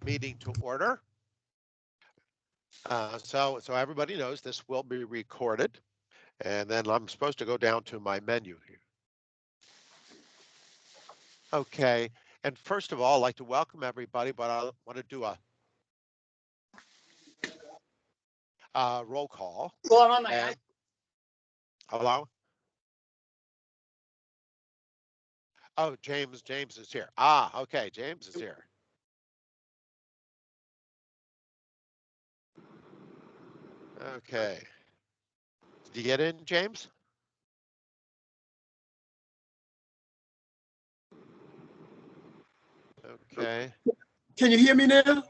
meeting to order. So everybody knows this will be recorded, and then I'm supposed to go down to my menu here. Okay, and first of all, I'd like to welcome everybody, but I want to do a roll call. Well, I'm on my Hello? Oh, James is here. Ah, okay, James is here. Okay. Did you get in, James? Okay. Can you hear me now?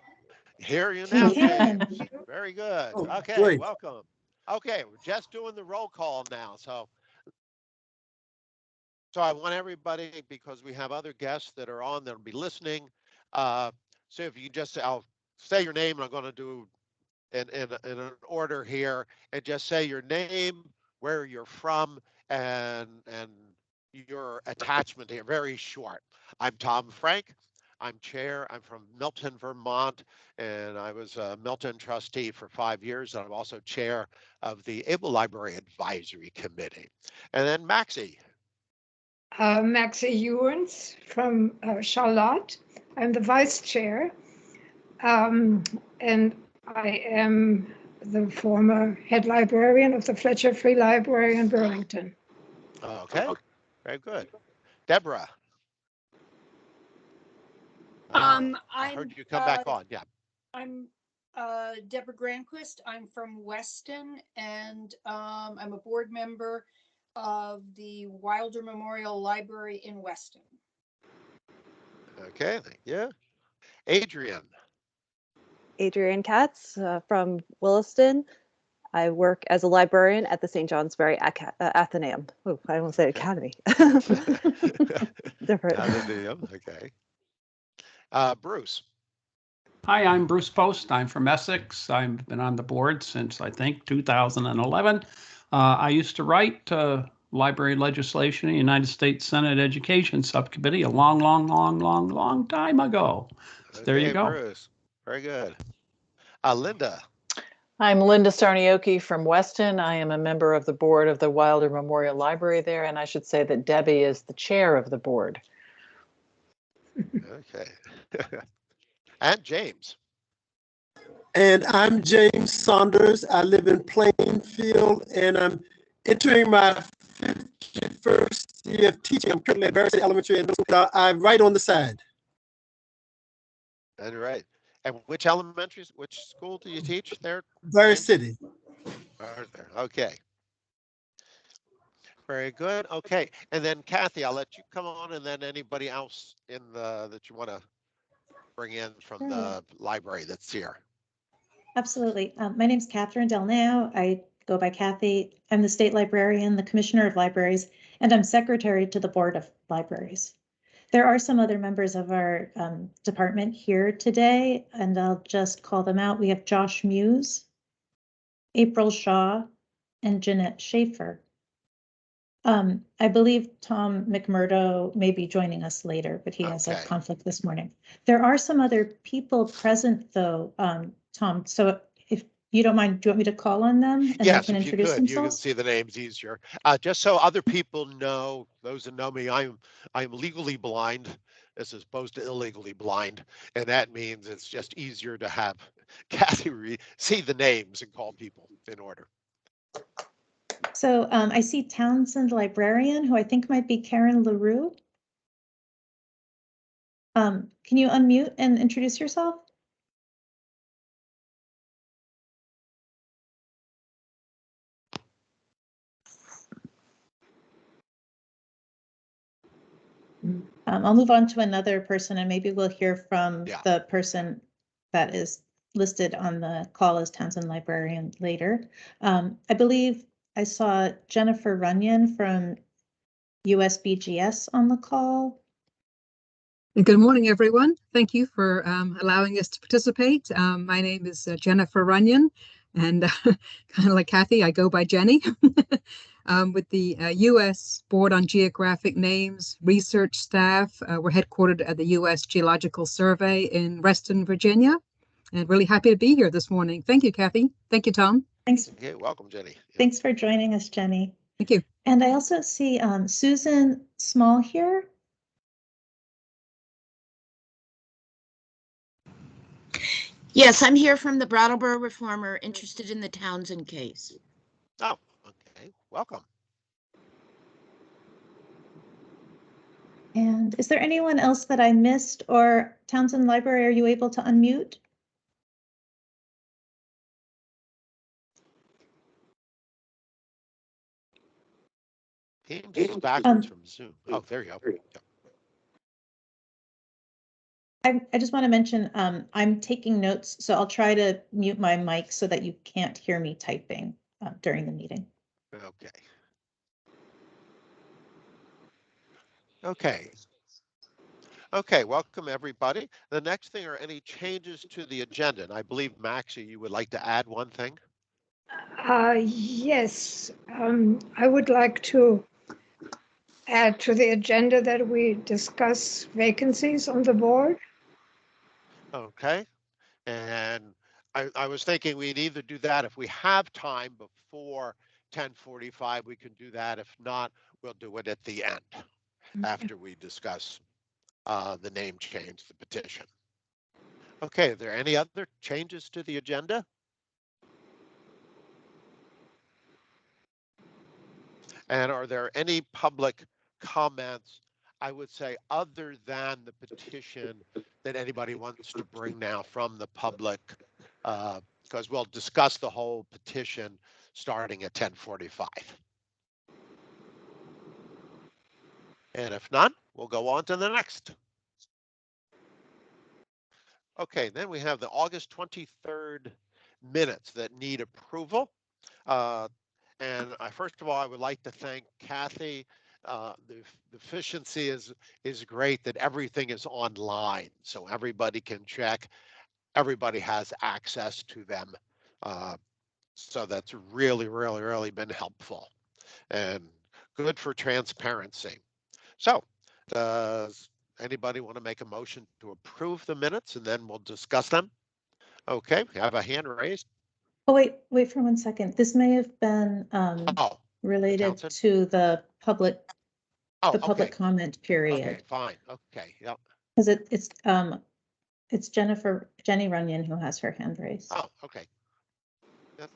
Hear you now, James. Very good. Oh, Okay, great. welcome. Okay, we're just doing the roll call now. So I want everybody, because we have other guests that are on that'll be listening. So if you just, I'll say your name, and I'm going to do in an order here, and just say your name, where you're from, and your attachment here. Very short. I'm Tom Frank. I'm chair. I'm from Milton, Vermont, and I was a Milton trustee for 5 years. And I'm also chair of the Able Library Advisory Committee. And then Maxie. Maxie Ewens from Charlotte. I'm the vice chair, and I am the former head librarian of the Fletcher Free Library in Burlington. Okay, very good. Deborah. I heard you come back on. Yeah. I'm Deborah Granquist. I'm from Weston, and I'm a board member of the Wilder Memorial Library in Weston. Okay, thank you. Adrian. Adrian Katz from Williston. I work as a librarian at the St. Johnsbury Athenaeum. Oh, I won't say Academy. Different. Athenaeum, okay. Bruce. Hi, I'm Bruce Post. I'm from Essex. I've been on the board since, I think, 2011. I used to write library legislation in the United States Senate Education Subcommittee a long time ago. So there you go. Bruce. Very good. Linda. I'm Linda Sarnioki from Weston. I am a member of the board of the Wilder Memorial Library there, and I should say that Debbie is the chair of the board. Okay. And James. And I'm James Saunders. I live in Plainfield, and I'm entering my 51st year of teaching. I'm currently at Vermont Elementary and Middle School. I'm right on the side. That's right. And which school do you teach there? Very City. Okay. Very good. Okay. And then Kathy, I'll let you come on, and then anybody else that you want to bring in from the library that's here. Absolutely. My name is Catherine Delnau. I go by Kathy. I'm the state librarian, the commissioner of libraries, and I'm secretary to the board of libraries. There are some other members of our department here today, and I'll just call them out. We have Josh Muse, April Shaw, and Jeanette Schaefer. I believe Tom McMurdo may be joining us later, but he has a conflict this morning. There are some other people present, though, Tom. So if you don't mind, do you want me to call on them and yes, they can introduce themselves? You can see the names easier. Just so other people know, those that know me, I'm legally blind as opposed to illegally blind, and that means it's just easier to have Kathy see the names and call people in order. So I see Townsend Librarian, who I think might be Karen LaRue. Can you unmute and introduce yourself? I'll move on to another person, and maybe we'll hear from the person that is listed on the call as Townsend Librarian later. I believe I saw Jennifer Runyon from USBGS on the call. Good morning, everyone. Thank you for allowing us to participate. My name is Jennifer Runyon, and kind of like Kathy, I go by Jenny. with the U.S. Board on Geographic Names research staff. We're headquartered at the U.S. Geological Survey in Reston, Virginia, and really happy to be here this morning. Thank you, Kathy. Thank you, Tom. Thanks. Okay, welcome, Jenny. Thanks for joining us, Jenny. Thank you. And I also see Susan Small here. Yes, I'm here from the Brattleboro Reformer, interested in the Townsend case. Oh, okay, welcome. And is there anyone else that I missed, or Townsend Library, are you able to unmute? Teams is backwards from Zoom. Oh, there you go. Yep. I just want to mention I'm taking notes, so I'll try to mute my mic so that you can't hear me typing during the meeting. Okay. Okay. Okay, welcome everybody. The next thing are any changes to the agenda. And I believe, Maxie, you would like to add one thing? Yes, I would like to add to the agenda that we discuss vacancies on the board. Okay. And I was thinking we'd either do that if we have time before 10:45, we can do that. If not, we'll do it at the end after we discuss the name change, the petition. Okay, are there any other changes to the agenda? And are there any public comments, I would say, other than the petition that anybody wants to bring now from the public? Because we'll discuss the whole petition starting at 10:45. And if none, we'll go on to the next. Okay, then we have the August 23rd minutes that need approval. And first of all, I would like to thank Kathy. The efficiency is great that everything is online, so everybody can check. Everybody has access to them. So that's really been helpful and good for transparency. So does anybody want to make a motion to approve the minutes and then we'll discuss them? Okay, we have a hand raised. Oh, wait for 1 second. This may have been related Townsend? to the public Okay. comment period. Okay, fine. Okay, yep. Because it's Jenny Runyon who has her hand raised. Oh, okay. Yep.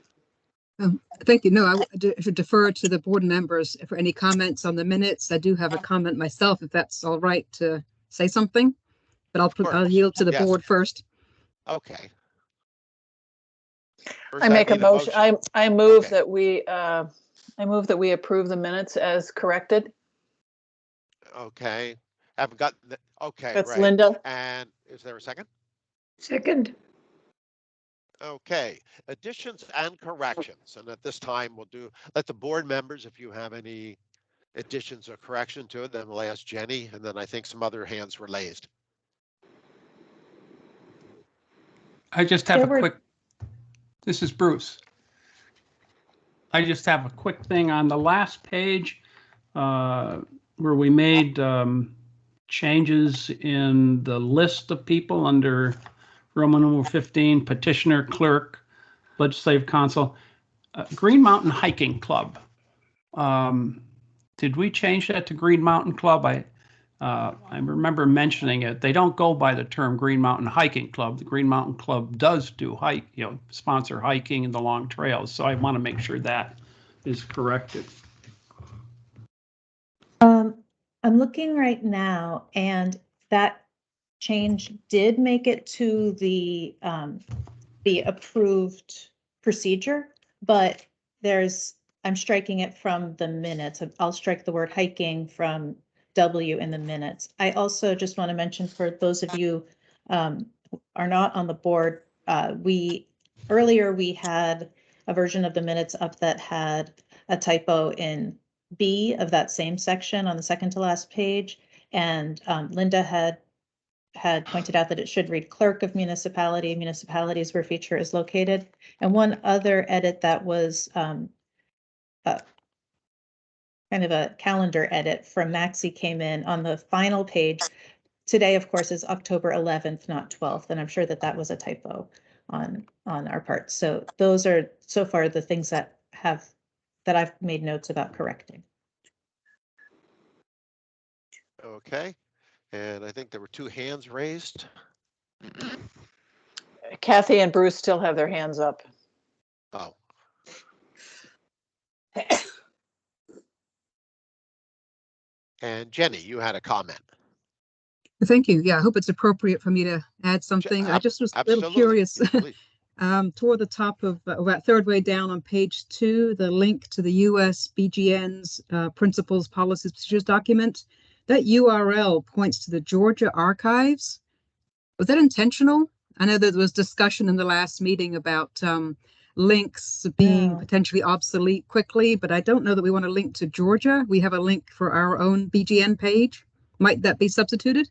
Thank you. No, I should defer to the board members for any comments on the minutes. I do have a comment myself, if that's all right to say something, but I'll yield to the board first. Okay. I make a motion. I move that we approve the minutes as corrected. Okay. Haven't got okay. That's right. Linda. And is there a second? Second. Okay. Additions and corrections. And at this time, let the board members, if you have any additions or correction to it, then we'll ask Jenny. And then I think some other hands were raised. I just have a quick. This is Bruce. I just have a quick thing on the last page where we made changes in the list of people under Roman numeral 15, petitioner, clerk, legislative council, Green Mountain Hiking Club. Did we change that to Green Mountain Club? I remember mentioning it. They don't go by the term Green Mountain Hiking Club. The Green Mountain Club does do sponsor hiking and the long trails. So I want to make sure that is corrected. I'm looking right now, and that change did make it to the approved procedure, but I'm striking it from the minutes. I'll strike the word hiking from W in the minutes. I also just want to mention for those of you who are not on the board, earlier we had a version of the minutes up that had a typo in B of that same section on the second to last page, and Linda had pointed out that it should read clerk of municipality, municipalities where feature is located. And one other edit that was kind of a calendar edit from Maxie came in on the final page. Today, of course, is October 11th, not 12th, and I'm sure that that was a typo on our part. So those are so far the things that I've made notes about correcting. Okay, and I think there were 2 hands raised. Kathy and Bruce still have their hands up. Oh. And Jenny, you had a comment. Thank you. Yeah, I hope it's appropriate for me to add something. I just was a little curious. Toward the top of about third way down on page 2, the link to the U.S. BGN's Principles, Policies, Procedures document. That URL points to the Georgia archives. Was that intentional? I know that there was discussion in the last meeting about links being potentially obsolete quickly, but I don't know that we want to link to Georgia. We have a link for our own BGN page. Might that be substituted?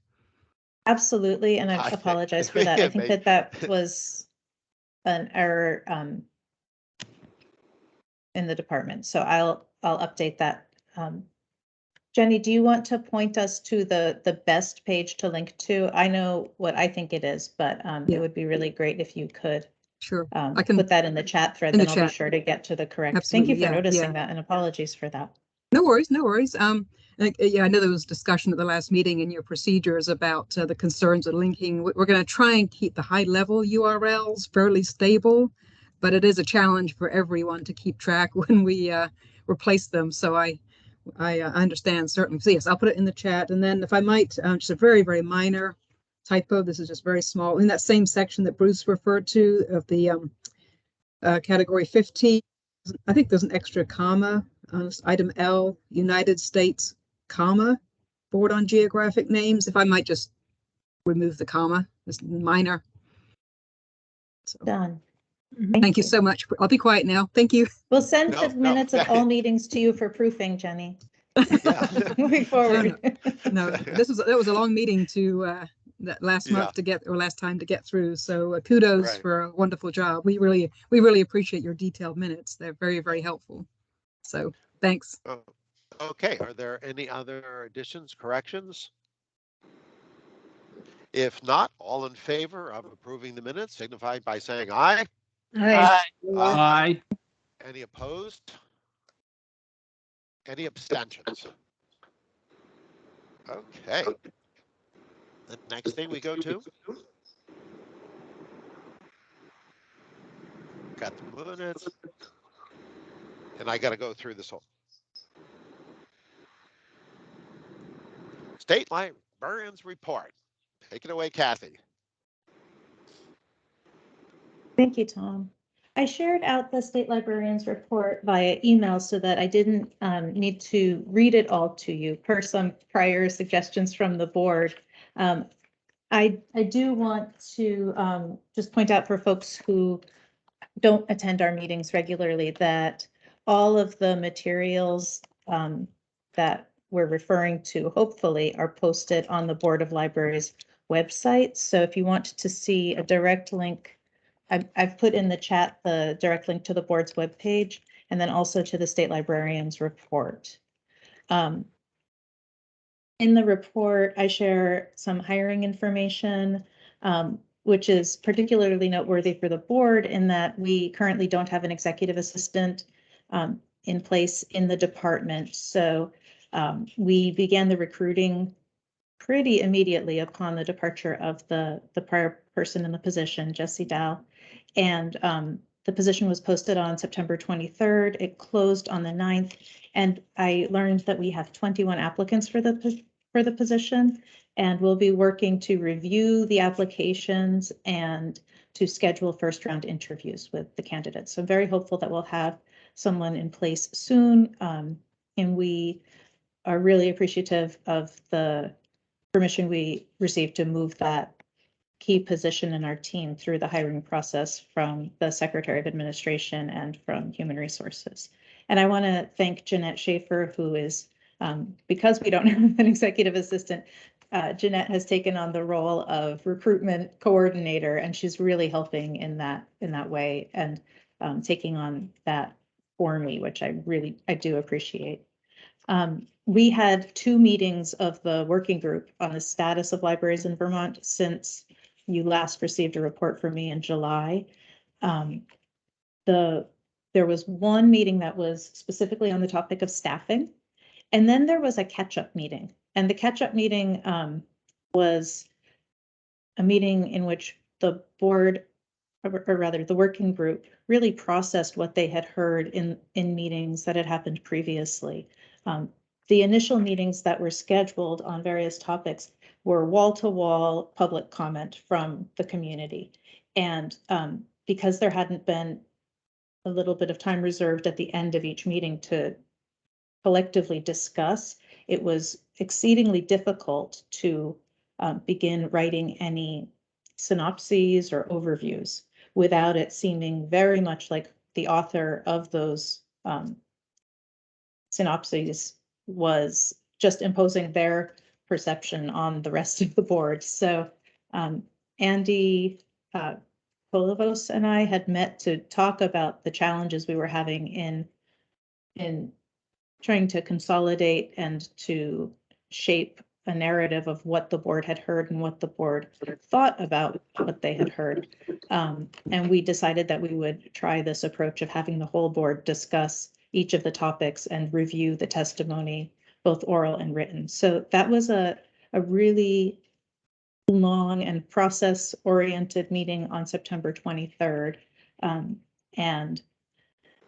Absolutely, and I apologize for that. I think that was an error in the department, so I'll update that. Jenny, do you want to point us to the best page to link to? I know what I think it is, but it would be really great if you could. Sure, I can put that in the chat thread, then I'll be sure to get to the correct. Absolutely. Thank you for noticing that, and apologies for that. No worries, no worries. Yeah, I know there was discussion at the last meeting in your procedures about the concerns of linking. We're going to try and keep the high level URLs fairly stable, but it is a challenge for everyone to keep track when we replace them. So I understand certainly. So yes, I'll put it in the chat. And then if I might, just a very, very minor typo. This is just very small. In that same section that Bruce referred to of the category 15, I think there's an extra comma on item L, United States, comma, Board on Geographic Names. If I might just remove the comma, it's minor. So, done. Thank you so much. I'll be quiet now. Thank you. We'll send the minutes of all meetings to you for proofing, Jenny. Moving forward. No, that was a long meeting to that last month to get, or last time to get through. So kudos for a wonderful job. We really appreciate your detailed minutes. They're very, very helpful. So thanks. Okay, are there any other additions, corrections? If not, all in favor of approving the minutes signify by saying aye. Aye. Aye. Any opposed? Any abstentions? Okay. The next thing we go to. Got the minutes. And I got to go through this whole. State Librarians report. Take it away, Kathy. Thank you, Tom. I shared out the State Librarians report via email so that I didn't need to read it all to you per some prior suggestions from the board. I do want to just point out for folks who don't attend our meetings regularly that all of the materials that we're referring to, hopefully, are posted on the Board of Libraries website. So if you want to see a direct link, I've put in the chat the direct link to the board's webpage and then also to the State Librarians report. In the report, I share some hiring information, which is particularly noteworthy for the board in that we currently don't have an executive assistant in place in the department. So we began the recruiting pretty immediately upon the departure of the prior person in the position, Jessie Dow. And the position was posted on September 23rd. It closed on the 9th. And I learned that we have 21 applicants for the position. And we'll be working to review the applications and to schedule first round interviews with the candidates. So I'm very hopeful that we'll have someone in place soon. And we are really appreciative of the permission we received to move that key position in our team through the hiring process from the Secretary of Administration and from Human Resources. And I want to thank Jeanette Schaefer, who is, because we don't have an executive assistant, Jeanette has taken on the role of recruitment coordinator, and she's really helping in that way and taking on that for me, which I do appreciate. We had 2 meetings of the working group on the status of libraries in Vermont since you last received a report from me in July. There was one meeting that was specifically on the topic of staffing, and then there was a catch-up meeting. And the catch-up meeting was a meeting in which the board, or rather the working group, really processed what they had heard in meetings that had happened previously. The initial meetings that were scheduled on various topics were wall-to-wall public comment from the community. And because there hadn't been a little bit of time reserved at the end of each meeting to collectively discuss, it was exceedingly difficult to begin writing any synopses or overviews without it seeming very much like the author of those synopses was just imposing their perception on the rest of the board. So Andy Kolovos and I had met to talk about the challenges we were having in trying to consolidate and to shape a narrative of what the board had heard and what the board thought about what they had heard. And we decided that we would try this approach of having the whole board discuss each of the topics and review the testimony, both oral and written. So that was a really long and process-oriented meeting on September 23rd. And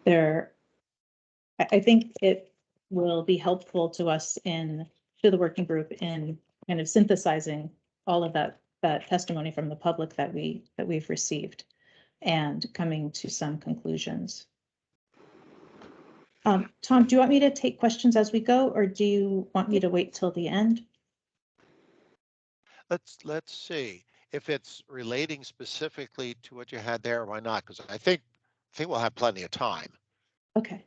I think it will be helpful to us to the working group in kind of synthesizing all of that testimony from the public that we've received and coming to some conclusions. Tom, do you want me to take questions as we go, or do you want me to wait till the end? Let's see if it's relating specifically to what you had there. Why not? Because I think we'll have plenty of time. Okay.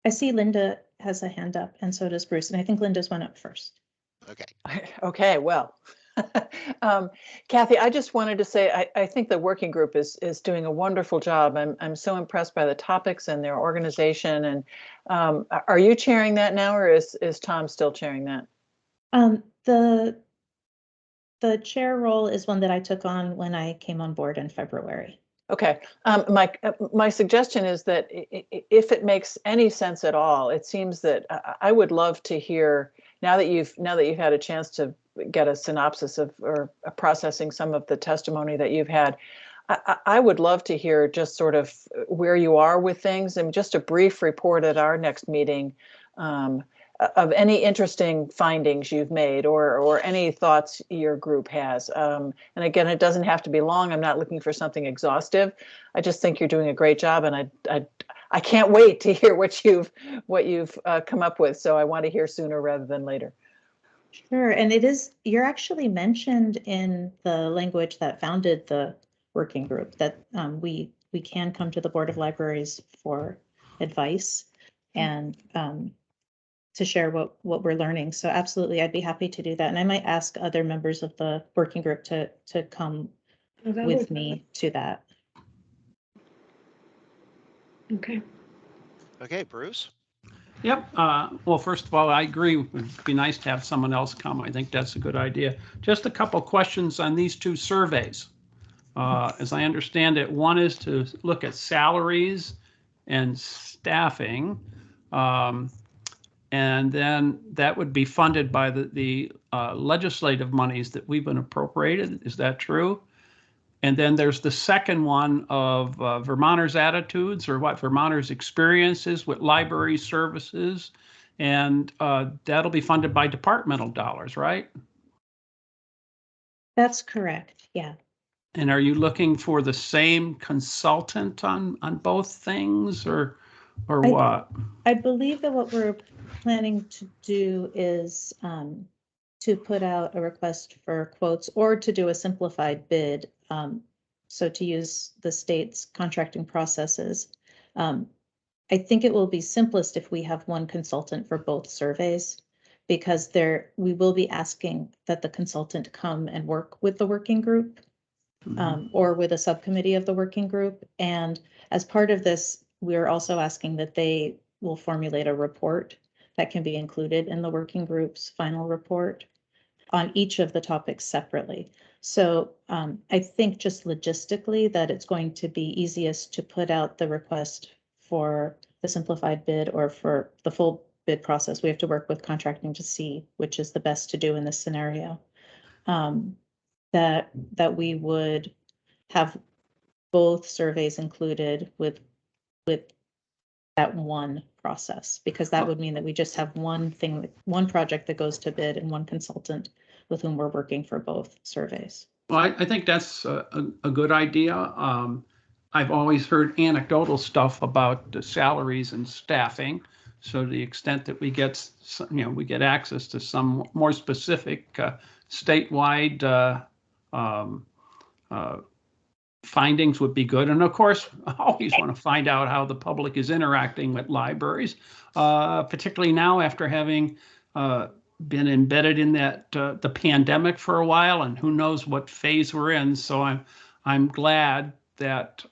I see Linda has a hand up, and so does Bruce, and I think Linda's went up first. Okay. Okay, well, Kathy, I just wanted to say, I think the working group is doing a wonderful job. I'm so impressed by the topics and their organization. And are you chairing that now, or is Tom still chairing that? The chair role is one that I took on when I came on board in February. Okay. My suggestion is that if it makes any sense at all, it seems that I would love to hear, now that you've had a chance to get a synopsis of or processing some of the testimony that you've had, I would love to hear just sort of where you are with things, and just a brief report at our next meeting of any interesting findings you've made, or any thoughts your group has. And again, it doesn't have to be long. I'm not looking for something exhaustive. I just think you're doing a great job, and I can't wait to hear what you've come up with. So I want to hear sooner rather than later. Sure, and you're actually mentioned in the language that founded the working group, that we can come to the Board of Libraries for advice and to share what we're learning. So absolutely, I'd be happy to do that. And I might ask other members of the working group to come with me to that. Okay. Okay, Bruce. Yep. Well, first of all, I agree. It'd be nice to have someone else come. I think that's a good idea. Just a couple questions on these 2 surveys. As I understand it, one is to look at salaries and staffing. And then that would be funded by the legislative monies that we've been appropriated. Is that true? And then there's the second one of Vermonters' attitudes, or what Vermonters' experiences with library services. And that'll be funded by departmental dollars, right? That's correct, yeah. And are you looking for the same consultant on both things, or what? I believe that what we're planning to do is to put out a request for quotes, or to do a simplified bid. So to use the state's contracting processes. I think it will be simplest if we have one consultant for both surveys, because we will be asking that the consultant come and work with the working group, or with a subcommittee of the working group. And as part of this, we're also asking that they will formulate a report that can be included in the working group's final report on each of the topics separately. So I think just logistically that it's going to be easiest to put out the request for the simplified bid or for the full bid process. We have to work with contracting to see which is the best to do in this scenario. That we would have both surveys included with that one process, because that would mean that we just have one project that goes to bid and one consultant with whom we're working for both surveys. Well, I think that's a good idea. I've always heard anecdotal stuff about the salaries and staffing. So to the extent that we get, we get access to some more specific statewide findings would be good. And of course, I always want to find out how the public is interacting with libraries, particularly now after having been embedded in that the pandemic for a while, and who knows what phase we're in. So I'm glad that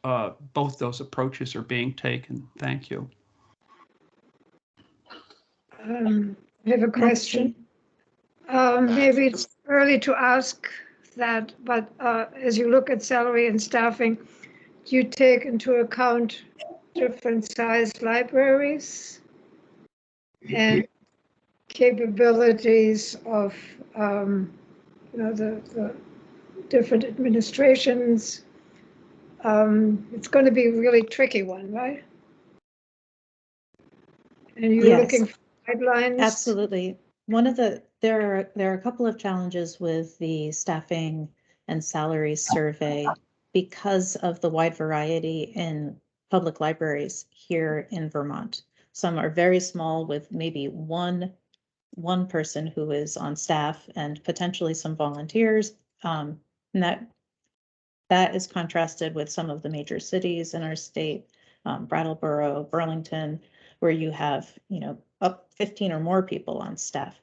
both those approaches are being taken. Thank you. I have a question. Maybe it's early to ask that, but as you look at salary and staffing, do you take into account different sized libraries and capabilities of the different administrations? It's going to be a really tricky one, right? And you're Yes. looking for guidelines? Absolutely. There are a couple of challenges with the staffing and salary survey because of the wide variety in public libraries here in Vermont. Some are very small with maybe one person who is on staff and potentially some volunteers. And that is contrasted with some of the major cities in our state, Brattleboro, Burlington, where you have, up 15 or more people on staff.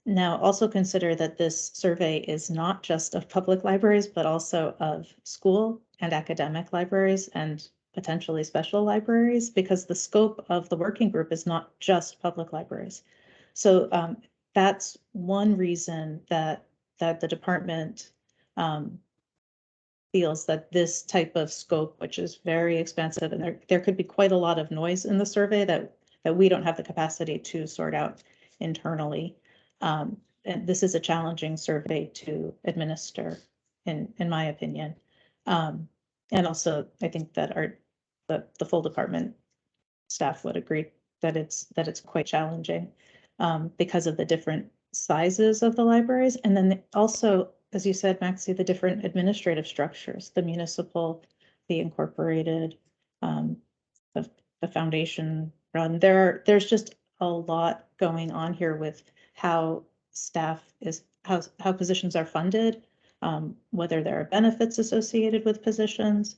Now, also consider that this survey is not just of public libraries, but also of school and academic libraries and potentially special libraries, because the scope of the working group is not just public libraries. So that's one reason that the department feels that this type of scope, which is very expensive, and there could be quite a lot of noise in the survey that we don't have the capacity to sort out internally. And this is a challenging survey to administer, in my opinion. And also, I think that the full department staff would agree that it's quite challenging because of the different sizes of the libraries, and then also, as you said, Maxie, the different administrative structures, the municipal, the incorporated, the foundation run. There's just a lot going on here with how how positions are funded, whether there are benefits associated with positions.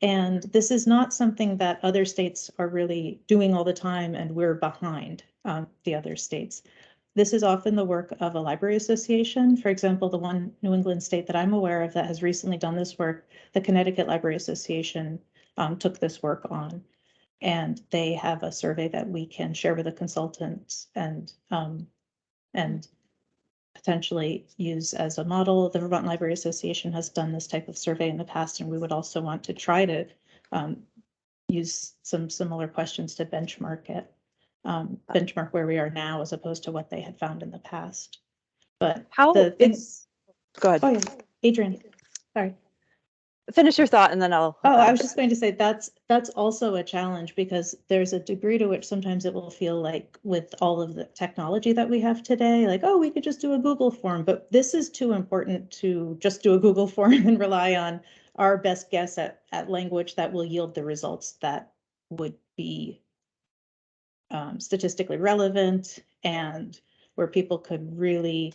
And this is not something that other states are really doing all the time, and we're behind the other states. This is often the work of a library association. For example, the one New England state that I'm aware of that has recently done this work, the Connecticut Library Association took this work on, and they have a survey that we can share with the consultants and potentially use as a model. The Vermont Library Association has done this type of survey in the past, and we would also want to try to use some similar questions to benchmark it. Benchmark where we are now as opposed to what they had found in the past. But How the things. Go ahead. Oh yeah, Adrian. Sorry. Finish your thought and then I'll. Oh, I was just going to say that's also a challenge, because there's a degree to which sometimes it will feel like, with all of the technology that we have today, like, oh, we could just do a Google form, but this is too important to just do a Google form and rely on our best guess at language that will yield the results that would be statistically relevant, and where people could really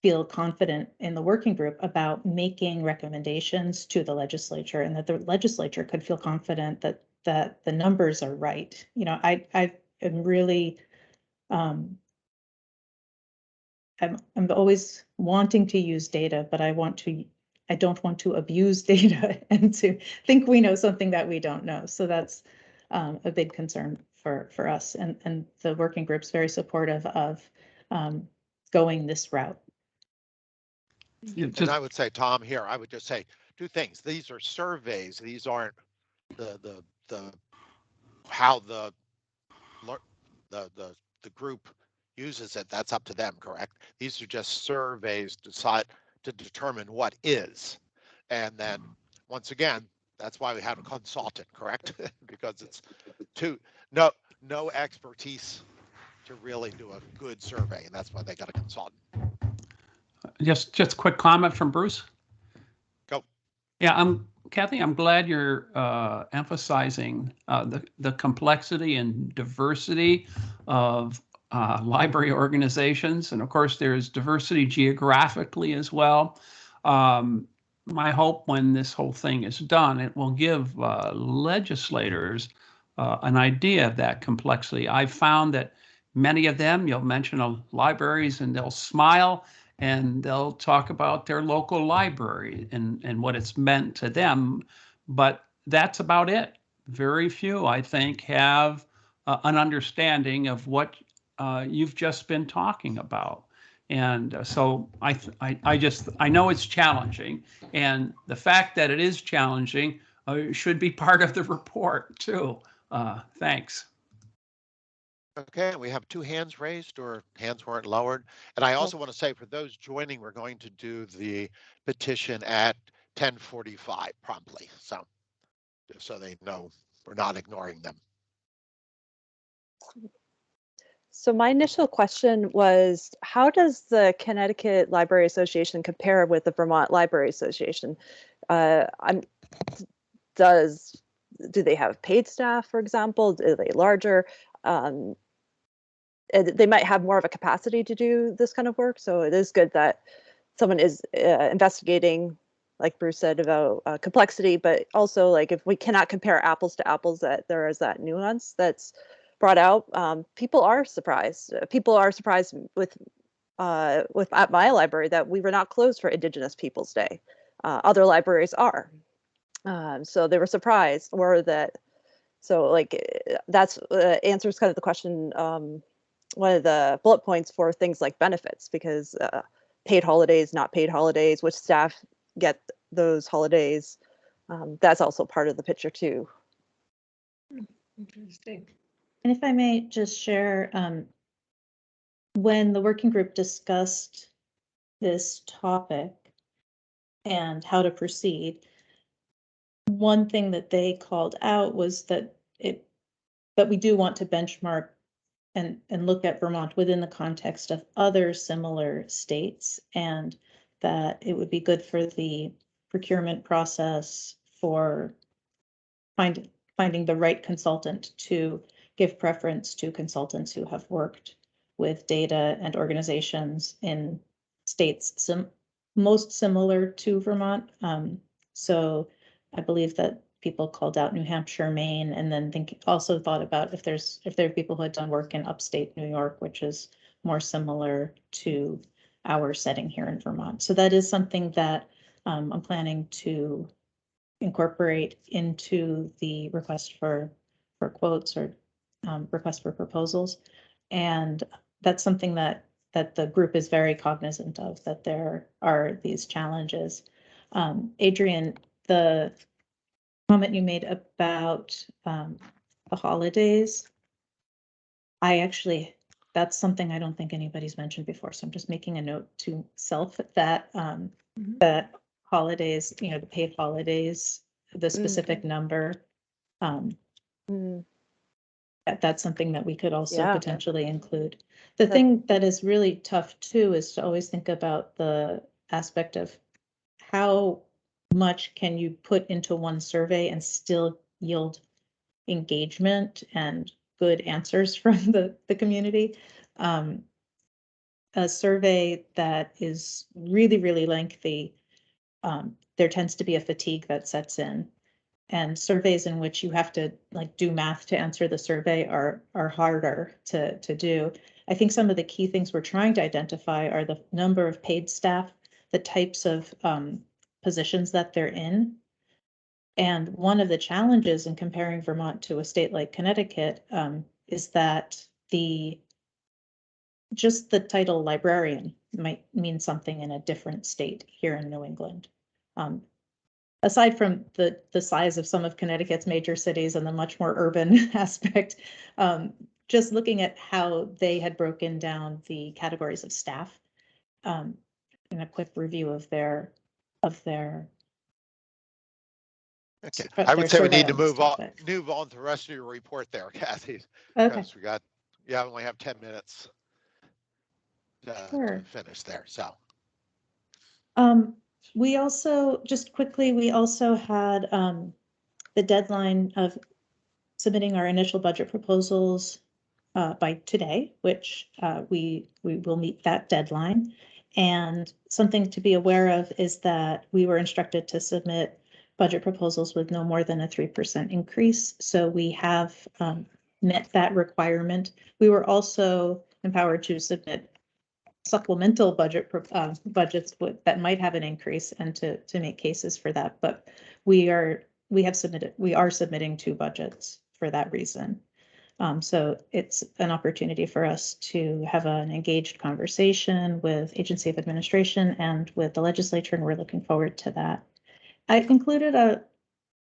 feel confident in the working group about making recommendations to the legislature, and that the legislature could feel confident that the numbers are right. I am really, I'm always wanting to use data, but I don't want to abuse data and to think we know something that we don't know. So that's a big concern for us, and the working group's very supportive of going this route. And I would say, Tom, here, I would just say two things. These are surveys. These aren't the how the group uses it. That's up to them, correct? These are just surveys to determine what is. And then once again, that's why we have a consultant, correct? Because it's no expertise to really do a good survey, and that's why they got a consultant. Just a quick comment from Bruce. Go. Yeah, Kathy, I'm glad you're emphasizing the complexity and diversity of library organizations. And of course, there's diversity geographically as well. My hope when this whole thing is done, it will give legislators an idea of that complexity. I've found that many of them, you'll mention libraries and they'll smile and they'll talk about their local library and what it's meant to them. But that's about it. Very few, I think, have an understanding of what you've just been talking about. And so I know it's challenging, and the fact that it is challenging should be part of the report too. Thanks. Okay, we have two hands raised or hands weren't lowered. And I also want to say for those joining, we're going to do the petition at 10:45 promptly. So just so they know we're not ignoring them. So my initial question was, how does the Connecticut Library Association compare with the Vermont Library Association? Do they have paid staff, for example? Are they larger? They might have more of a capacity to do this kind of work. So it is good that someone is investigating, like Bruce said, about complexity, but also like if we cannot compare apples to apples, that there is that nuance that's brought out. People are surprised. People are surprised with at my library that we were not closed for Indigenous Peoples Day. Other libraries are. So they were surprised, or that. So like that's answers kind of the question. One of the bullet points for things like benefits, because paid holidays, not paid holidays, which staff get those holidays. That's also part of the picture too. Interesting. And if I may just share, when the working group discussed this topic and how to proceed, one thing that they called out was that we do want to benchmark and look at Vermont within the context of other similar states, and that it would be good for the procurement process for finding the right consultant to give preference to consultants who have worked with data and organizations in states most similar to Vermont. So I believe that people called out New Hampshire, Maine, and then also thought about if there are people who had done work in upstate New York, which is more similar to our setting here in Vermont. So that is something that I'm planning to incorporate into the request for quotes or request for proposals. And that's something that the group is very cognizant of, that there are these challenges. Adrian, the comment you made about the holidays, that's something I don't think anybody's mentioned before. So I'm just making a note to self that that holidays, the paid holidays, the specific number, that's something that we could also potentially include. The thing that is really tough too is to always think about the aspect of how much can you put into one survey and still yield engagement and good answers from the community. A survey that is really, really lengthy, there tends to be a fatigue that sets in. And surveys in which you have to do math to answer the survey are harder to do. I think some of the key things we're trying to identify are the number of paid staff, the types of positions that they're in, And one of the challenges in comparing Vermont to a state like Connecticut is that just the title librarian might mean something in a different state here in New England. Aside from the size of some of Connecticut's major cities and the much more urban aspect, just looking at how they had broken down the categories of staff in a quick review of their Okay, I would say we need to move on topic. to the rest of your report there, Kathy, Okay, because we only have 10 minutes sure. to finish there. So We also, just quickly, we also had the deadline of submitting our initial budget proposals by today, which we will meet that deadline. And something to be aware of is that we were instructed to submit budget proposals with no more than a 3% increase. So we have met that requirement. We were also empowered to submit supplemental budgets that might have an increase and to make cases for that. But we are submitting 2 budgets for that reason. So it's an opportunity for us to have an engaged conversation with Agency of Administration and with the legislature, and we're looking forward to that. I included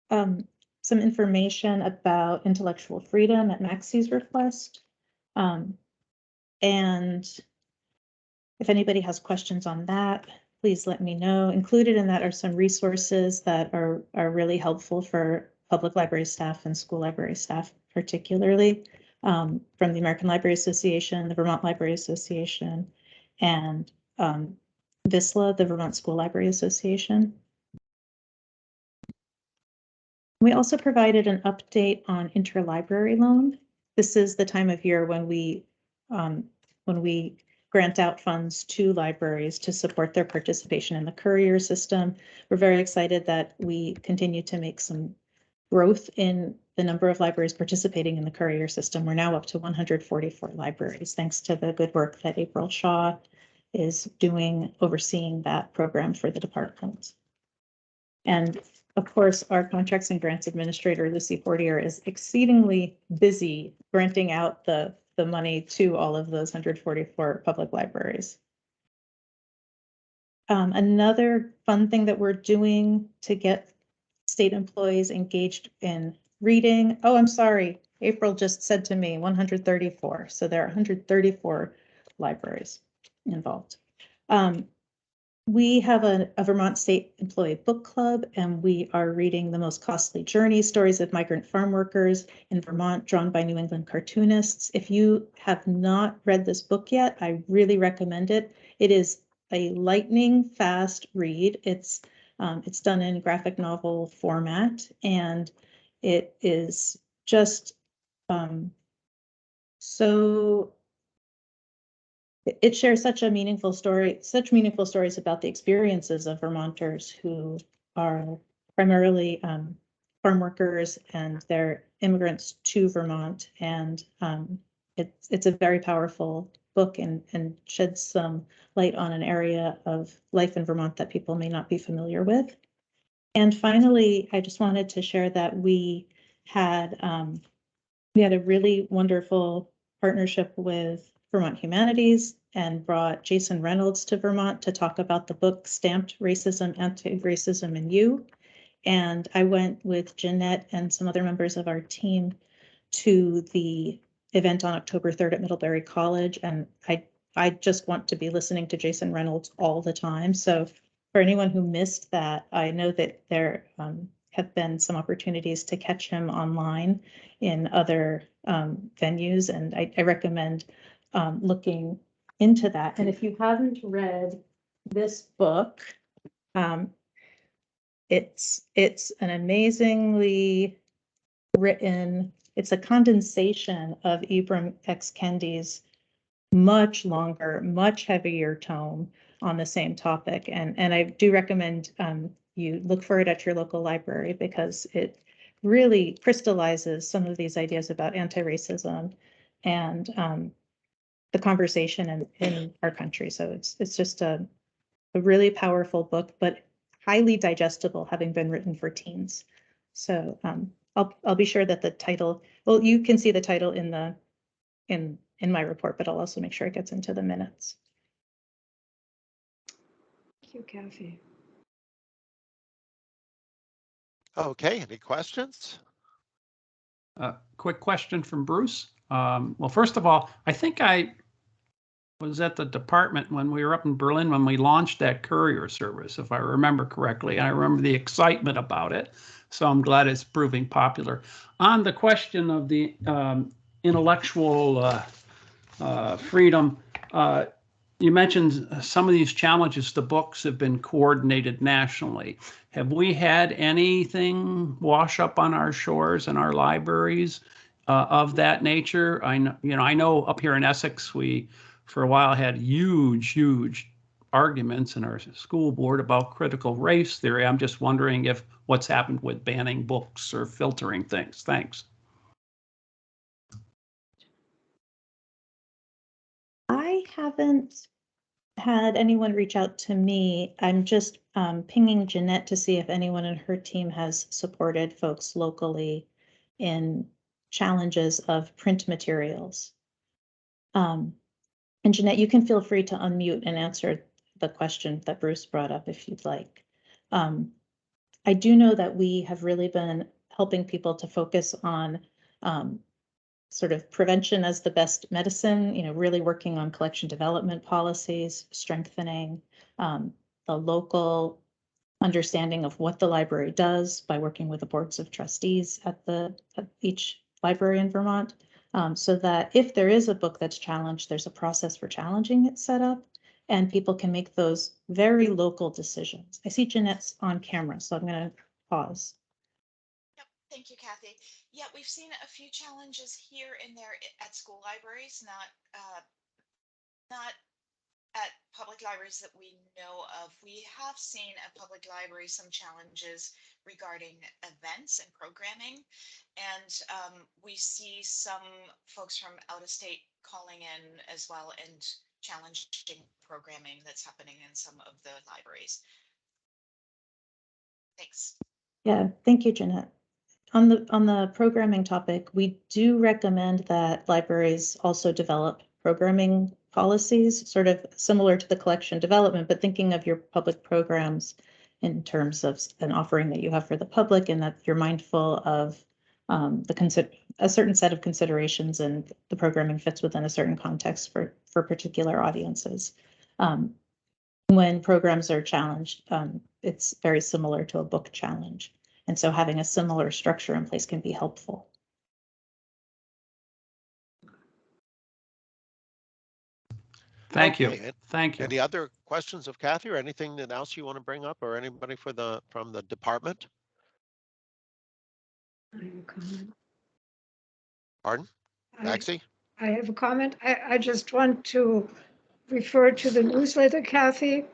some information about intellectual freedom at Maxi's request. And if anybody has questions on that, please let me know. Included in that are some resources that are really helpful for public library staff and school library staff, particularly from the American Library Association, the Vermont Library Association, and VISLA, the Vermont School Library Association. We also provided an update on interlibrary loan. This is the time of year when we grant out funds to libraries to support their participation in the courier system. We're very excited that we continue to make some growth in the number of libraries participating in the courier system. We're now up to 144 libraries, thanks to the good work that April Shaw is doing, overseeing that program for the department. And of course, our contracts and grants administrator, Lucy Fortier, is exceedingly busy granting out the money to all of those 144 public libraries. Another fun thing that we're doing to get state employees engaged in reading. Oh, I'm sorry. April just said to me 134. So there are 134 libraries involved. We have a Vermont State Employee Book Club, and we are reading The Most Costly Journey, Stories of Migrant Farm Workers in Vermont, drawn by New England cartoonists. If you have not read this book yet, I really recommend it. It is a lightning fast read. It's done in graphic novel format, and it is just so it shares such meaningful stories about the experiences of Vermonters who are primarily farm workers, and they're immigrants to Vermont. And it's a very powerful book and sheds some light on an area of life in Vermont that people may not be familiar with. And finally, I just wanted to share that we had a really wonderful partnership with Vermont Humanities and brought Jason Reynolds to Vermont to talk about the book Stamped Racism, Anti-Racism in You. And I went with Jeanette and some other members of our team to the event on October 3rd at Middlebury College. And I just want to be listening to Jason Reynolds all the time. So for anyone who missed that, I know that there have been some opportunities to catch him online in other venues, and I recommend looking into that. And if you haven't read this book, it's an amazingly written, it's a condensation of Ibram X. Kendi's much longer, much heavier tome on the same topic. And I do recommend you look for it at your local library, because it really crystallizes some of these ideas about anti-racism and the conversation in our country. So it's just a really powerful book, but highly digestible, having been written for teens. So I'll be sure that the title, well, you can see the title in the in my report, but I'll also make sure it gets into the minutes. Thank you, Kathy. Okay, any questions? Quick question from Bruce. Well, first of all, I think I was at the department when we were up in Berlin when we launched that courier service, if I remember correctly. I remember the excitement about it. So I'm glad it's proving popular. On the question of the intellectual freedom, you mentioned some of these challenges to books have been coordinated nationally. Have we had anything wash up on our shores and our libraries of that nature? I know up here in Essex, we for a while had huge arguments in our school board about critical race theory. I'm just wondering if what's happened with banning books or filtering things. Thanks. I haven't had anyone reach out to me. I'm just pinging Jeanette to see if anyone in her team has supported folks locally in challenges of print materials. And Jeanette, you can feel free to unmute and answer the question that Bruce brought up if you'd like. I do know that we have really been helping people to focus on sort of prevention as the best medicine, really working on collection development policies, strengthening the local understanding of what the library does by working with the boards of trustees at each library in Vermont, so that if there is a book that's challenged, there's a process for challenging it set up, and people can make those very local decisions. I see Jeanette's on camera, so I'm going to pause. Yep, thank you, Kathy. Yeah, we've seen a few challenges here and there at school libraries, not at public libraries that we know of. We have seen at public libraries some challenges regarding events and programming, and we see some folks from out of state calling in as well and challenging programming that's happening in some of the libraries. Thanks. Yeah, thank you, Jeanette. On the programming topic, we do recommend that libraries also develop programming policies, sort of similar to the collection development, but thinking of your public programs in terms of an offering that you have for the public, and that you're mindful of a certain set of considerations, and the programming fits within a certain context for particular audiences. When programs are challenged, it's very similar to a book challenge. And so having a similar structure in place can be helpful. Thank you. Okay. Thank you. Any other questions of Kathy or anything else you want to bring up, or anybody from the department? I have a comment. Pardon? Maxie? I have a comment. I just want to refer to the newsletter, Kathy.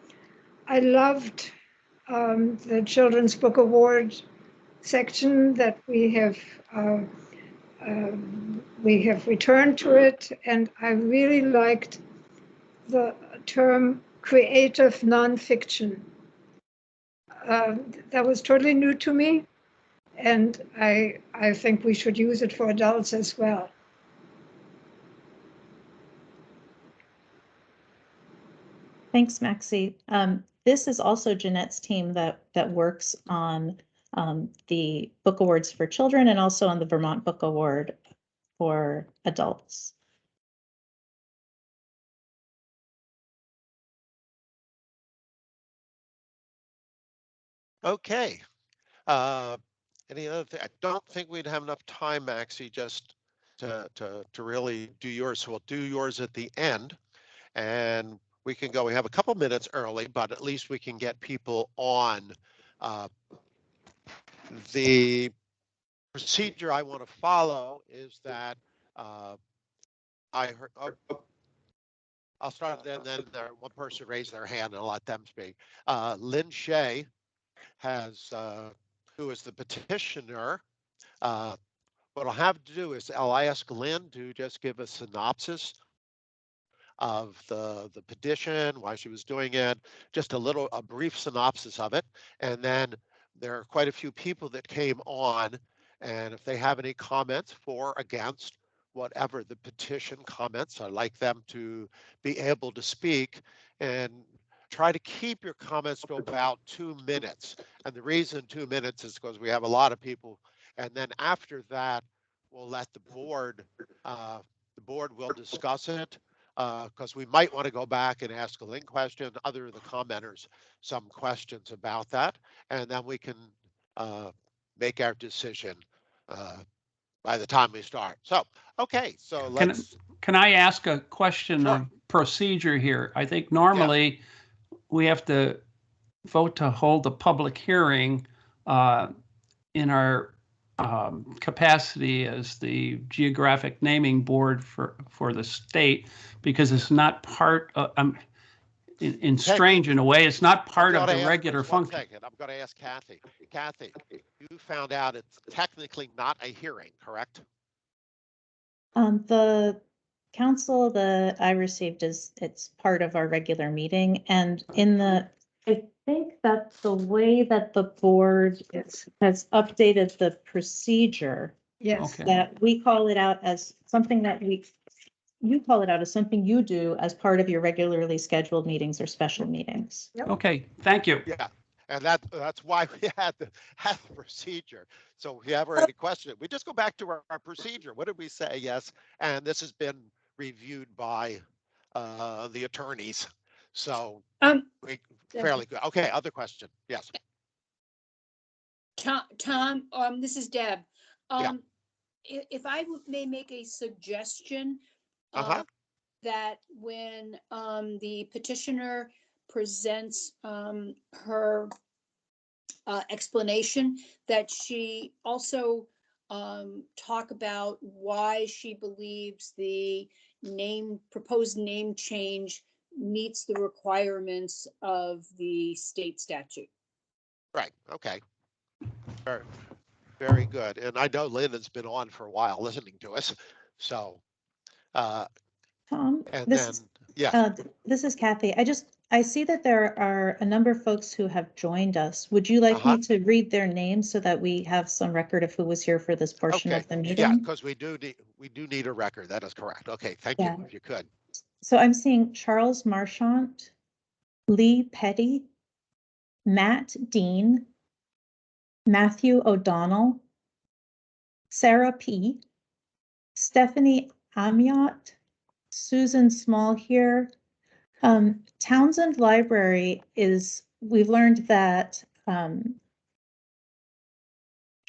I loved the Children's Book Award section that we have returned to it, and I really liked the term creative nonfiction. That was totally new to me, and I think we should use it for adults as well. Thanks, Maxie. This is also Jeanette's team that works on the book awards for children, and also on the Vermont Book Award for adults. Okay. Any other thing? I don't think we'd have enough time, Maxie, just to really do yours. So we'll do yours at the end, and we can go. We have a couple minutes early, but at least we can get people on. The procedure I want to follow is that I heard. I'll start then. Then one person raised their hand, and I'll let them speak. Lynn Shea has, who is the petitioner. What I'll have to do is I'll ask Lynn to just give a synopsis of the petition, why she was doing it, just a brief synopsis of it, and then there are quite a few people that came on, and if they have any comments for, against, whatever the petition comments, I'd like them to be able to speak, and try to keep your comments to about 2 minutes. And the reason 2 minutes is because we have a lot of people, and then after that, we'll let the board will discuss it, because we might want to go back and ask a link question, other of the commenters some questions about that, and then we can make our decision by the time we start. So, okay, so let's. Can I ask a question Sure. of procedure here? I think normally we have to vote to hold a public hearing in our capacity as the geographic naming board for the state, because it's not part of, in strange in a way, it's not part of the regular function. I'm going to ask Kathy. Kathy, you found out it's technically not a hearing, correct? The council that I received it's part of our regular meeting, and I think that the way that the board has updated the procedure, Yes. Okay. that we call it out as something that you call it out as something you do as part of your regularly scheduled meetings or special meetings. Okay, thank you. Yeah, and that's why we had the procedure. So if you have already questioned it, we just go back to our procedure. What did we say? Yes, and this has been reviewed by the attorneys. So fairly good. Okay, other question. Yes. Tom, this is Deb. Yeah. If I may make a suggestion, that when the petitioner presents her explanation, that she also talk about why she believes the proposed name change meets the requirements of the state statute. Right. Okay. Very, very good. And I know Lynn has been on for a while listening to us. So, Tom, and this is Kathy. I see that there are a number of folks who have joined us. Would you like me to read their names so that we have some record of who was here for this portion of the meeting? Yeah, because we do need a record. That is correct. Okay, thank you. If you could. So I'm seeing Charles Marchant, Lee Petty, Matt Dean, Matthew O'Donnell, Sarah P., Stephanie Amiot, Susan Small here. Townsend Library we've learned that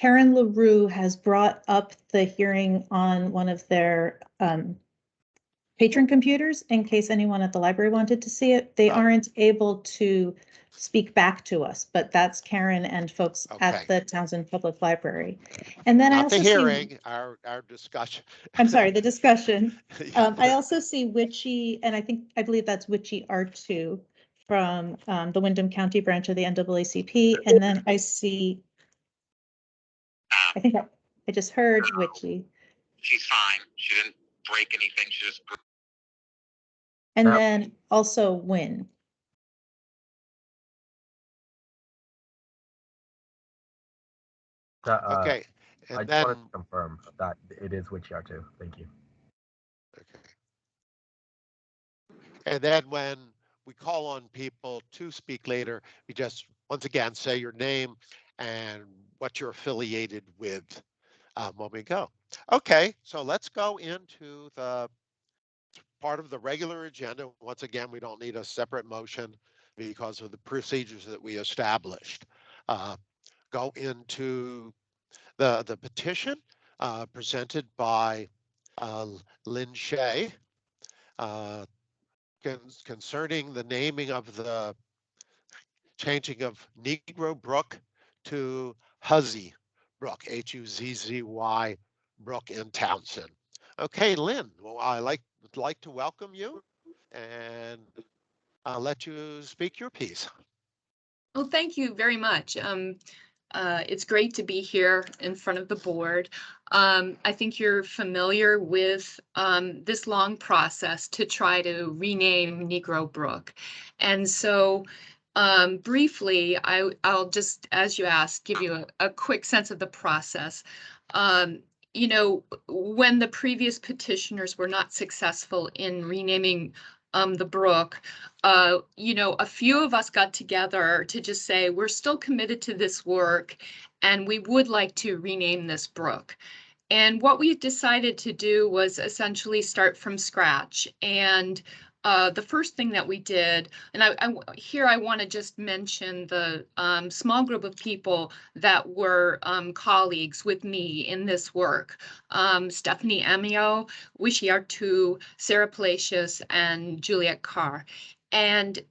Karen LaRue has brought up the hearing on one of their patron computers in case anyone at the library wanted to see it. They aren't able to speak back to us, but that's Karen and folks at the Townsend Public Library. And then I also see our discussion. I'm sorry, the discussion. I also see Witchy, and I believe that's Witchy R2 from the Windham County branch of the NAACP. And then I see, I think I just heard Witchy. She's fine. She didn't break anything. She just. And then also Win. Okay, and I then just want to confirm that it is Witchy R2. Thank you. Okay. And then when we call on people to speak later, we just once again say your name and what you're affiliated with when we go. Okay, so let's go into the part of the regular agenda. Once again, we don't need a separate motion because of the procedures that we established. Go into the petition presented by Lynn Shea concerning the naming of the changing of Negro Brook to Huzzy Brook, Huzzy Brook in Townsend. Okay, Lynn, well, would like to welcome you and I'll let you speak your piece. Oh, thank you very much. It's great to be here in front of the board. I think you're familiar with this long process to try to rename Negro Brook. And so Briefly, I'll just, as you asked, give you a quick sense of the process. You know, when the previous petitioners were not successful in renaming the brook, you know, a few of us got together to just say, we're still committed to this work and we would like to rename this brook. And what we decided to do was essentially start from scratch. And the first thing that we did, and I want to just mention the small group of people that were colleagues with me in this work. Stephanie Amio, Wishi Artu, Sarah Palacios, and Juliet Carr. And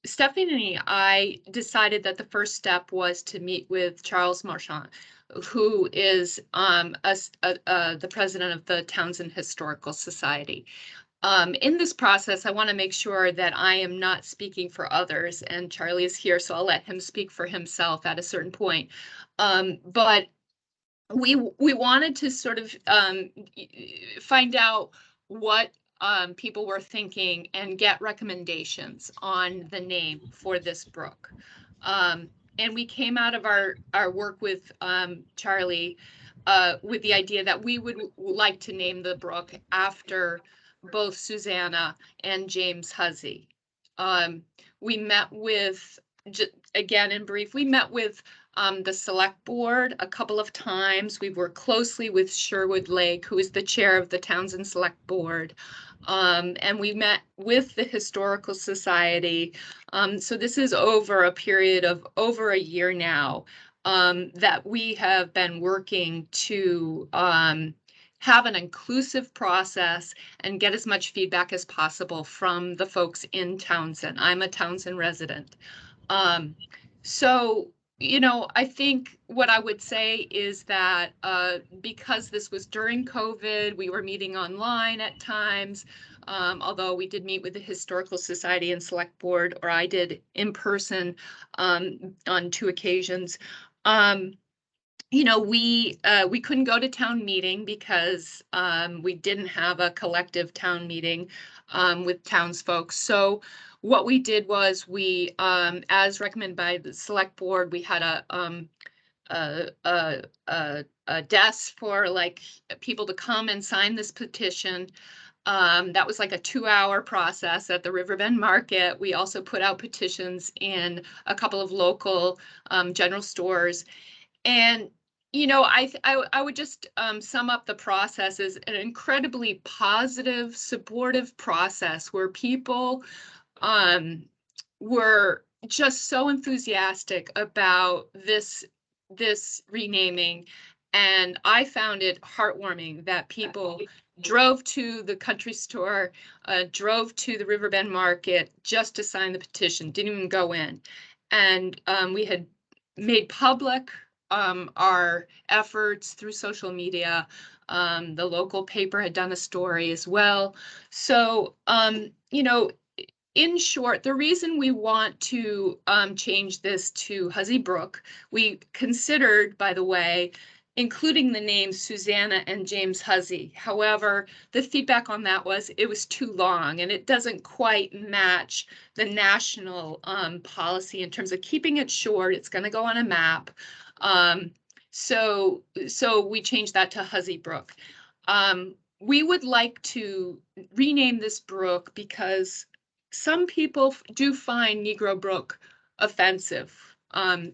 Stephanie and I decided that the first step was to meet with Charles Marchand, who is the president of the Townsend Historical Society. In this process, I want to make sure that I am not speaking for others, and Charlie is here, so I'll let him speak for himself at a certain point. But we wanted to sort of find out what people were thinking and get recommendations on the name for this brook. And we came out of our work with Charlie with the idea that we would like to name the brook after both Susanna and James Huzzy. We met with, again in brief, we met with the select board a couple of times. We worked closely with Sherwood Lake, who is the chair of the Townsend Select Board. And we met with the Historical Society. So this is over a period of over a year now that we have been working to have an inclusive process and get as much feedback as possible from the folks in Townsend. I'm a Townsend resident. So, you know, I think what I would say is that because this was during COVID, we were meeting online at times, although we did meet with the Historical Society and Select Board, or I did in person on 2 occasions. You know, we couldn't go to town meeting because we didn't have a collective town meeting with townsfolk. So what we did was we, as recommended by the select board, we had a desk for like people to come and sign this petition. That was like a 2-hour process at the Riverbend Market. We also put out petitions in a couple of local general stores. And, you know, I would just sum up the process as an incredibly positive, supportive process where people were just so enthusiastic about this renaming. And I found it heartwarming that people drove to the country store, drove to the Riverbend Market just to sign the petition, didn't even go in. And we had made public our efforts through social media. The local paper had done a story as well. So, you know, in short, the reason we want to change this to Huzzy Brook, we considered, by the way, including the names Susanna and James Huzzy. However, the feedback on that was it was too long and it doesn't quite match the national policy in terms of keeping it short. It's going to go on a map. So we changed that to Huzzy Brook. We would like to rename this brook because some people do find Negro Brook offensive.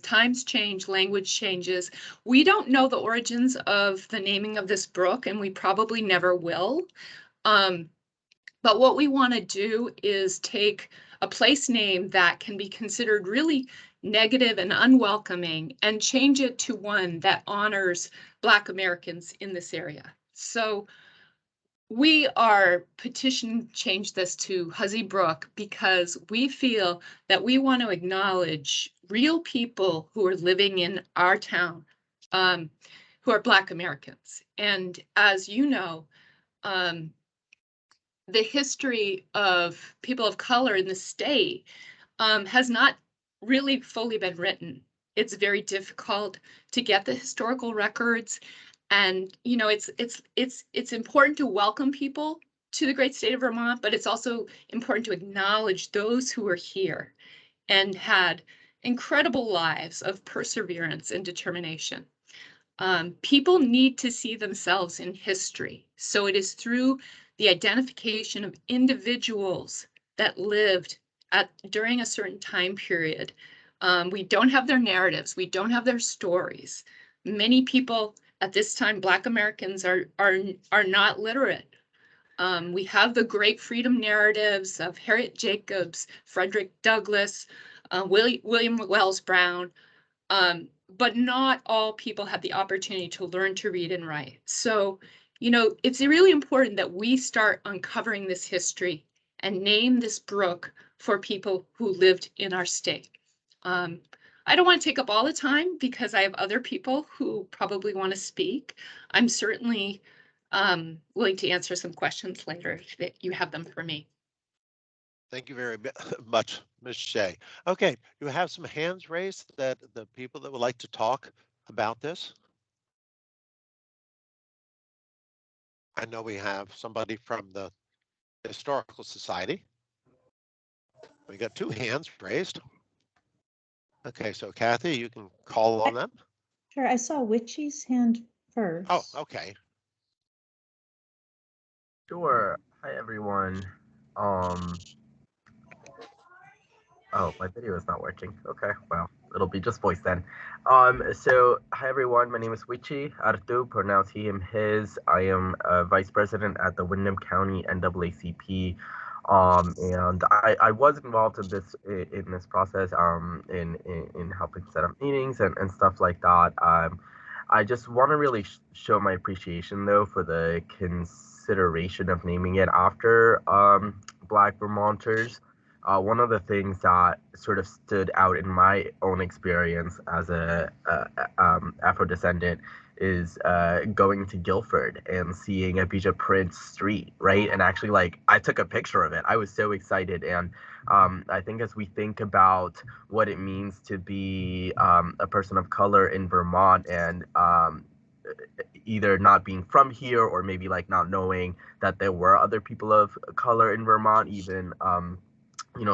Times change, language changes. We don't know the origins of the naming of this brook, and we probably never will. But what we want to do is take a place name that can be considered really negative and unwelcoming and change it to one that honors Black Americans in this area. So we are petitioning to change this to Huzzy Brook because we feel that we want to acknowledge real people who are living in our town, who are Black Americans. And as you know, the history of people of color in the state has not really fully been written. It's very difficult to get the historical records. And, you know, it's important to welcome people to the great state of Vermont, but it's also important to acknowledge those who are here. and had incredible lives of perseverance and determination. People need to see themselves in history. So it is through the identification of individuals that lived during a certain time period. We don't have their narratives. We don't have their stories. Many people at this time, Black Americans are not literate. We have the great freedom narratives of Harriet Jacobs, Frederick Douglass, William Wells Brown, but not all people have the opportunity to learn to read and write. So, it's really important that we start uncovering this history and name this brook for people who lived in our state. I don't want to take up all the time because I have other people who probably want to speak. I'm certainly willing to answer some questions later if you have them for me. Thank you very much, Ms. Shea. Okay, you have some hands raised that the people that would like to talk about this. I know we have somebody from the Historical Society. We got 2 hands raised. Okay, so Kathy, you can call on them. Sure, I saw Witchy's hand first. Oh, okay. Sure. Hi, everyone. Oh, my video is not working. Okay, well, it'll be just voice then. So hi everyone, my name is Witchy Artu, pronounced he, him, his. I am Vice President at the Windham County NAACP. And I was involved in this process, in helping set up meetings and stuff like that. I just want to really show my appreciation though for the consideration of naming it after Black Vermonters. One of the things that sort of stood out in my own experience as a Afro-descendant is going to Guilford and seeing Abijah Prince Street, right? And actually, like, I took a picture of it. I was so excited. And I think as we think about what it means to be a person of color in Vermont and either not being from here or maybe like not knowing that there were other people of color in Vermont, even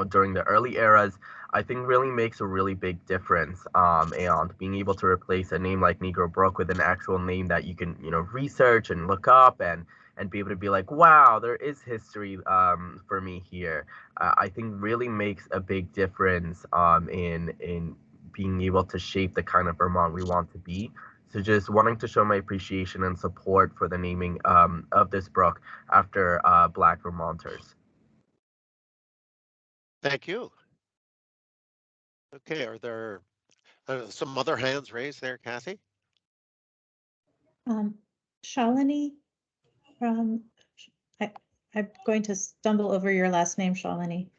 during the early eras, I think really makes a really big difference. And being able to replace a name like Negro Brook with an actual name that you can, research and look up and be able to be like, wow, there is history for me here. I think really makes a big difference in being able to shape the kind of Vermont we want to be. So just wanting to show my appreciation and support for the naming of this brook after Black Vermonters. Thank you. Okay, are there some other hands raised there, Kathy? Shalini from, I'm going to stumble over your last name, Shalini.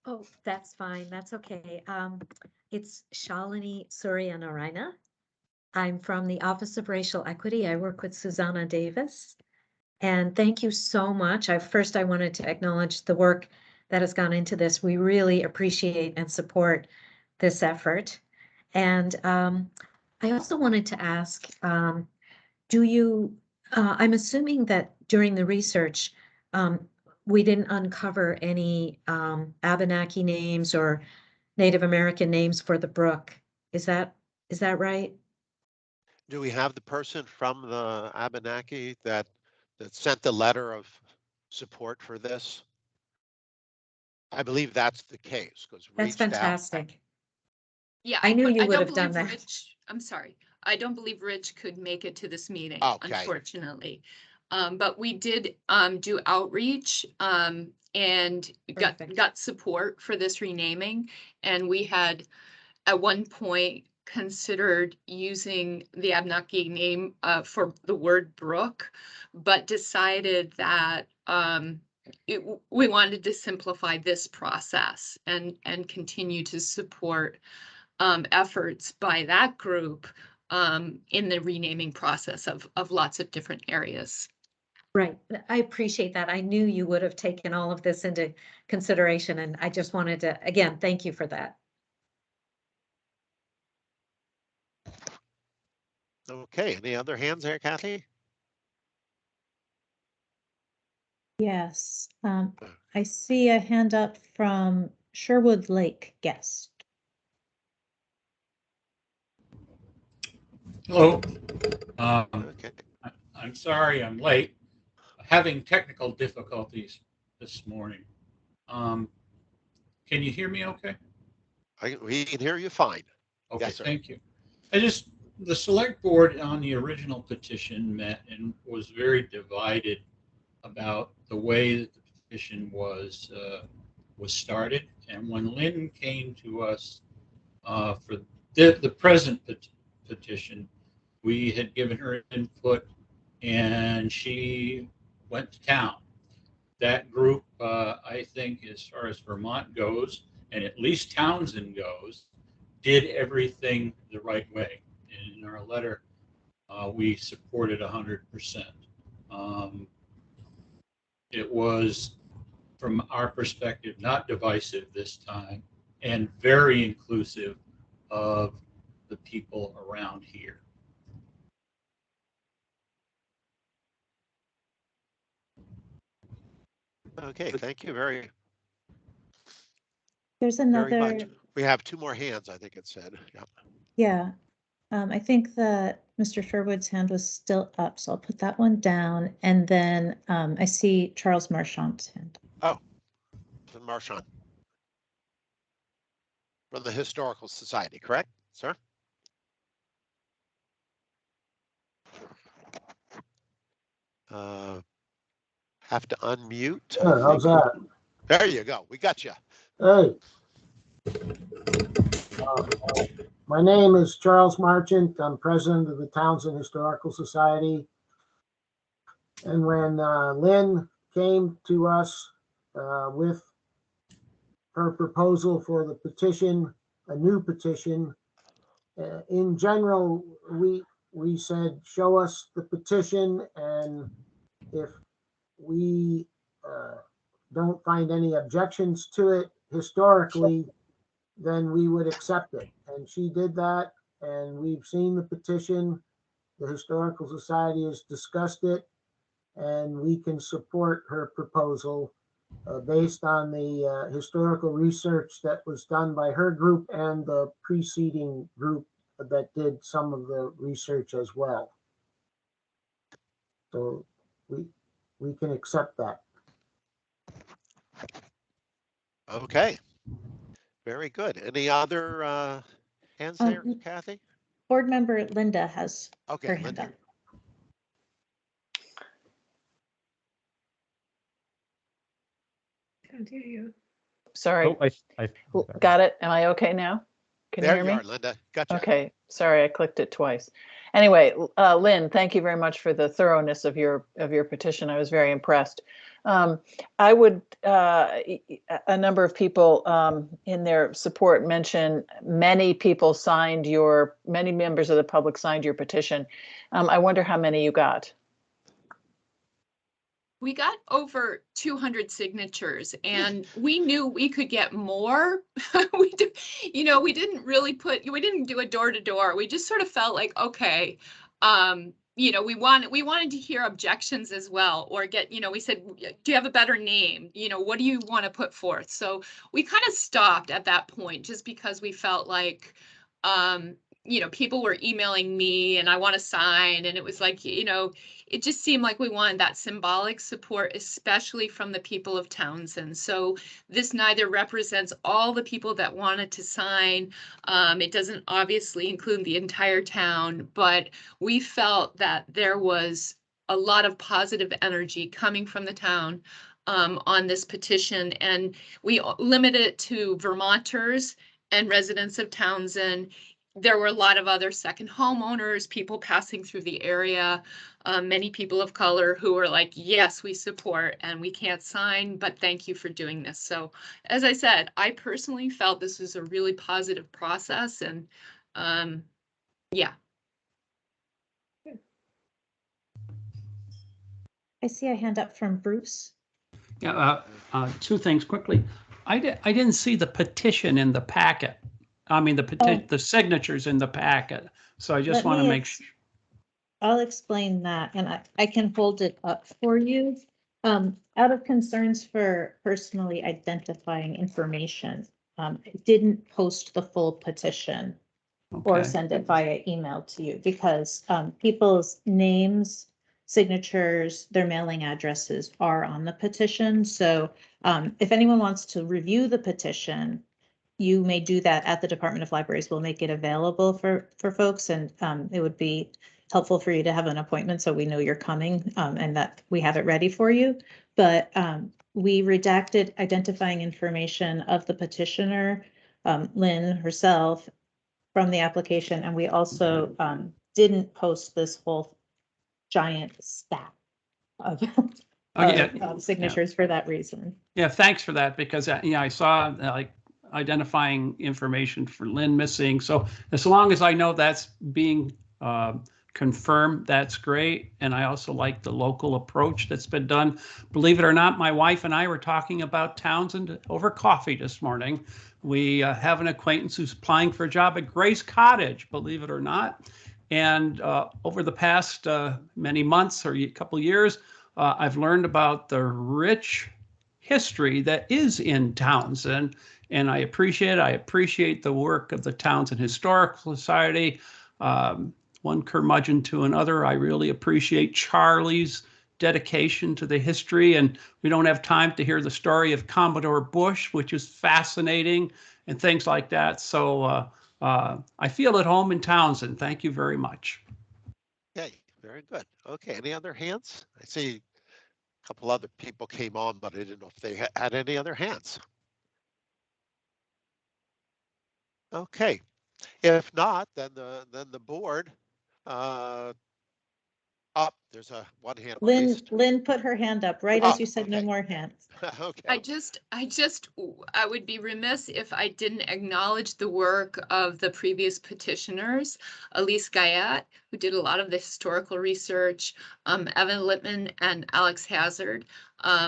Oh, that's fine. That's okay. It's Shalini Suryanaraina. I'm from the Office of Racial Equity. I work with Susanna Davis. And thank you so much. First, I wanted to acknowledge the work that has gone into this. We really appreciate and support this effort. And I also wanted to ask, I'm assuming that during the research, we didn't uncover any Abenaki names or Native American names for the brook. Is that right? Do we have the person from the Abenaki that sent the letter of support for this? I believe that's the case because That's fantastic. Yeah, I knew you would have done that. I'm sorry. I don't believe Rich could make it to this meeting, unfortunately. But we did do outreach and got support for this renaming. And we had at one point considered using the Abenaki name for the word brook, but decided that we wanted to simplify this process and continue to support efforts by that group in the renaming process of lots of different areas. Right. I appreciate that. I knew you would have taken all of this into consideration, and I just wanted to, again, thank you for that. Okay, any other hands there, Kathy? Yes, I see a hand up from Sherwood Lake guest. Hello. Okay. I'm sorry I'm late. Having technical difficulties this morning. Can you hear me okay? We can hear you fine. Okay, Yes, sir. thank you. The select board on the original petition met and was very divided about the way that the petition was started. And when Lynn came to us for the present petition, we had given her input and she went to town. That group, I think, as far as Vermont goes, and at least Townsend goes, did everything the right way. In our letter, we supported 100%. It was, from our perspective, not divisive this time, and very inclusive of the people around here. Okay, thank you very, There's very another, much. We have 2 more hands, I think it said. Yeah. yeah. I think that Mr. Sherwood's hand was still up, so I'll put that one down. And then I see Charles Marchand's hand. Oh, Marchand. From the Historical Society, correct, sir? Have to unmute. Good, how's that? There you go. We got you. Hey. My name is Charles Marchant. I'm president of the Townsend Historical Society. And when Lynn came to us with her proposal for the petition, a new petition, in general, we said, show us the petition, and if we don't find any objections to it historically, then we would accept it. And she did that, and we've seen the petition. The Historical Society has discussed it, and we can support her proposal based on the historical research that was done by her group and the preceding group that did some of the research as well. So we can accept that. Okay. Very good. Any other hands there, Kathy? Board member Linda has Okay, her hand Linda. up. Can't hear you. Sorry. Oh, I Got it. Am I okay now? Can you There hear you me? are, Linda. Gotcha. Okay, sorry, I clicked it twice. Anyway, Lynn, thank you very much for the thoroughness of your petition. I was very impressed. I would, a number of people in their support mention many members of the public signed your petition. I wonder how many you got. We got over 200 signatures and we knew we could get more. we didn't do a door to door. We just sort of felt like, okay, we wanted to hear objections as well, or we said, do you have a better name? What do you want to put forth? So we kind of stopped at that point just because we felt like, people were emailing me and I want to sign. And it was like, it just seemed like we wanted that symbolic support, especially from the people of Townsend. So this neither represents all the people that wanted to sign. It doesn't obviously include the entire town, but we felt that there was a lot of positive energy coming from the town on this petition. And we limited it to Vermonters and residents of Townsend. There were a lot of other second homeowners, people passing through the area, many people of color who were like, yes, we support and we can't sign, but thank you for doing this. So as I said, I personally felt this was a really positive process and yeah. I see a hand up from Bruce. Yeah, 2 things quickly. I didn't see the petition in the packet. I mean, the signatures in the packet. So I just want to make sure. I'll explain that, and I can hold it up for you. Out of concerns for personally identifying information, didn't post the full petition or Okay. send it via email to you because people's names, signatures, their mailing addresses are on the petition. So if anyone wants to review the petition, you may do that at the Department of Libraries. We'll make it available for folks, and it would be helpful for you to have an appointment so we know you're coming and that we have it ready for you. But we redacted identifying information of the petitioner, Lynn herself, from the application, and we also didn't post this whole giant stack of, of signatures for that reason. Yeah, thanks for that, because yeah, I saw like identifying information for Lynn missing. So as long as I know that's being confirmed, that's great. And I also like the local approach that's been done. Believe it or not, my wife and I were talking about Townsend over coffee this morning. We have an acquaintance who's applying for a job at Grace Cottage, believe it or not. And over the past many months or a couple years, I've learned about the rich history that is in Townsend, and I appreciate the work of the Townsend Historical Society. One curmudgeon to another, I really appreciate Charlie's dedication to the history, and we don't have time to hear the story of Commodore Bush, which is fascinating, and things like that. So I feel at home in Townsend. Thank you very much. Okay, very good. Okay, any other hands? I see a couple other people came on, but I didn't know if they had any other hands. Okay, if not, then the board. There's a one hand raised. Lynn put her hand up right as you said no more hands. Okay. I would be remiss if I didn't acknowledge the work of the previous petitioners, Elise Guyat, who did a lot of the historical research, Evan Littman and Alex Hazard,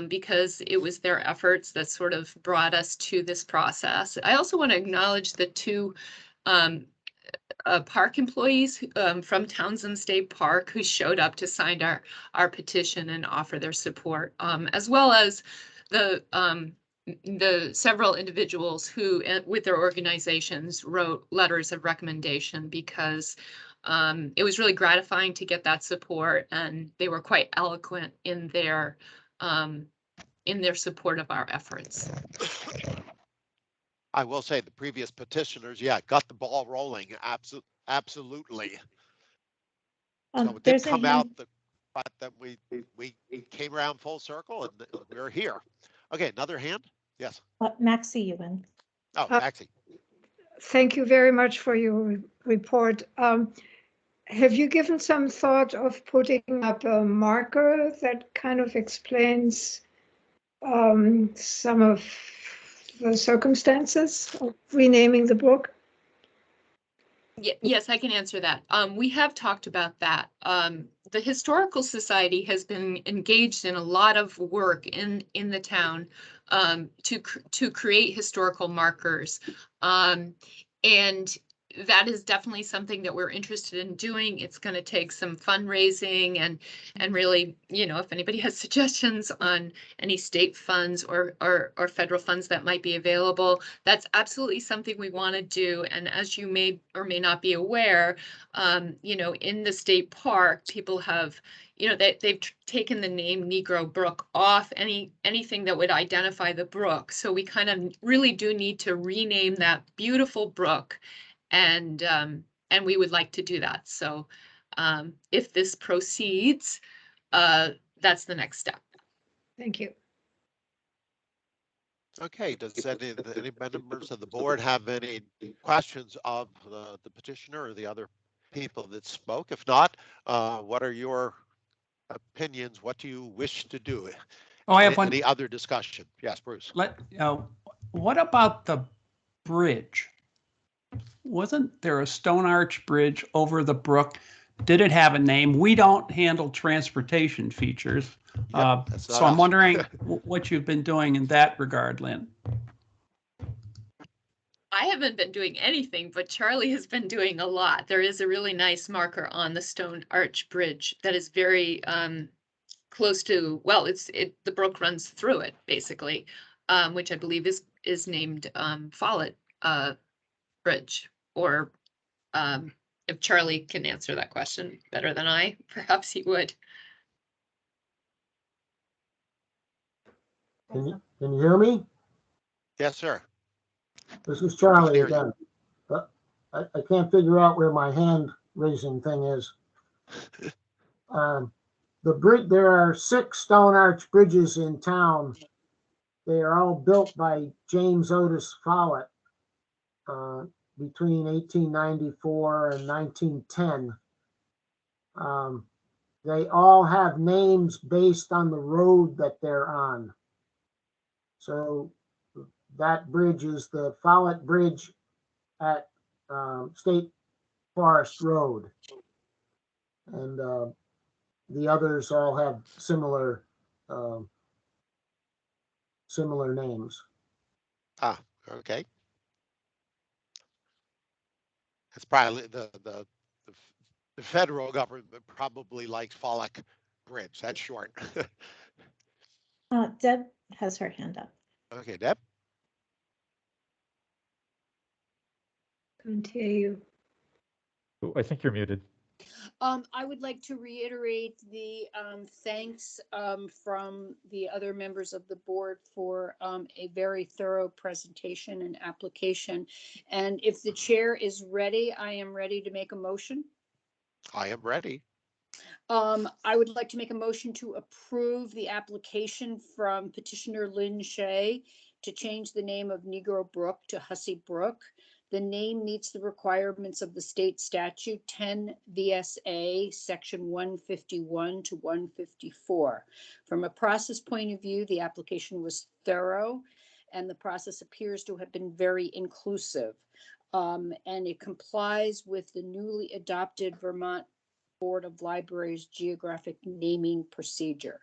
because it was their efforts that sort of brought us to this process. I also want to acknowledge the two park employees from Townsend State Park who showed up to sign our petition and offer their support, as well as the several individuals who, with their organizations, wrote letters of recommendation, because it was really gratifying to get that support, and they were quite eloquent in their support of our efforts. I will say the previous petitioners, yeah, got the ball rolling. Absolutely. So it did come out, but then we came around full circle and we're here. Okay, another hand. Yes. Maxie Ewan. Oh, Maxie. Thank you very much for your report. Have you given some thought of putting up a marker that kind of explains some of the circumstances of renaming the book? Yes, I can answer that. We have talked about that. The Historical Society has been engaged in a lot of work in the town to create historical markers. And that is definitely something that we're interested in doing. It's going to take some fundraising and really, if anybody has suggestions on any state funds or federal funds that might be available, that's absolutely something we want to do. And as you may or may not be aware, in the state park, people have, they've taken the name Negro Brook off anything that would identify the brook. So we kind of really do need to rename that beautiful brook. And we would like to do that. So if this proceeds, that's the next step. Thank you. Okay, does any members of the board have any questions of the petitioner or the other people that spoke? If not, what are your opinions? What do you wish to do? Oh, I have one. Any other discussion? Yes, Bruce. What about the bridge? Wasn't there a stone arch bridge over the brook? Did it have a name? We don't handle transportation features. So I'm wondering what you've been doing in that regard, Lynn. I haven't been doing anything, but Charlie has been doing a lot. There is a really nice marker on the stone arch bridge that is very close to, well, the brook runs through it basically, which I believe is named Follett Bridge. Or if Charlie can answer that question better than I, perhaps he would. Can you hear me? Yes, sir. This is Charlie hear you. again. But I can't figure out where my hand raising thing is. There are 6 stone arch bridges in town. They are all built by James Otis Follett between 1894 and 1910. They all have names based on the road that they're on. So that bridge is the Follett Bridge at State Forest Road. And the others all have similar names. Ah, okay. It's probably the federal government probably likes Follett Bridge. That's short. Deb has her hand up. Okay, Deb. Can't hear you. Oh, I think you're muted. I would like to reiterate the thanks from the other members of the board for a very thorough presentation and application. And if the chair is ready, I am ready to make a motion. I am ready. I would like to make a motion to approve the application from petitioner Lynn Shea to change the name of Negro Brook to Hussey Brook. The name meets the requirements of the state statute 10 VSA section 151 to 154. From a process point of view, the application was thorough and the process appears to have been very inclusive. And it complies with the newly adopted Vermont Board of Libraries geographic naming procedure.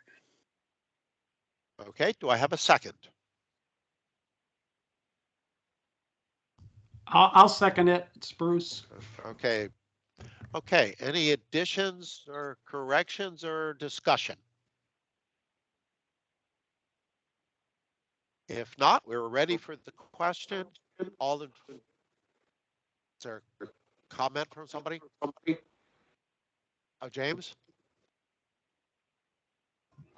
Okay, do I have a second? I'll second it. It's Bruce. Okay. Okay, any additions or corrections or discussion? If not, we're ready for the question. All in, is there a comment from somebody? Oh, James?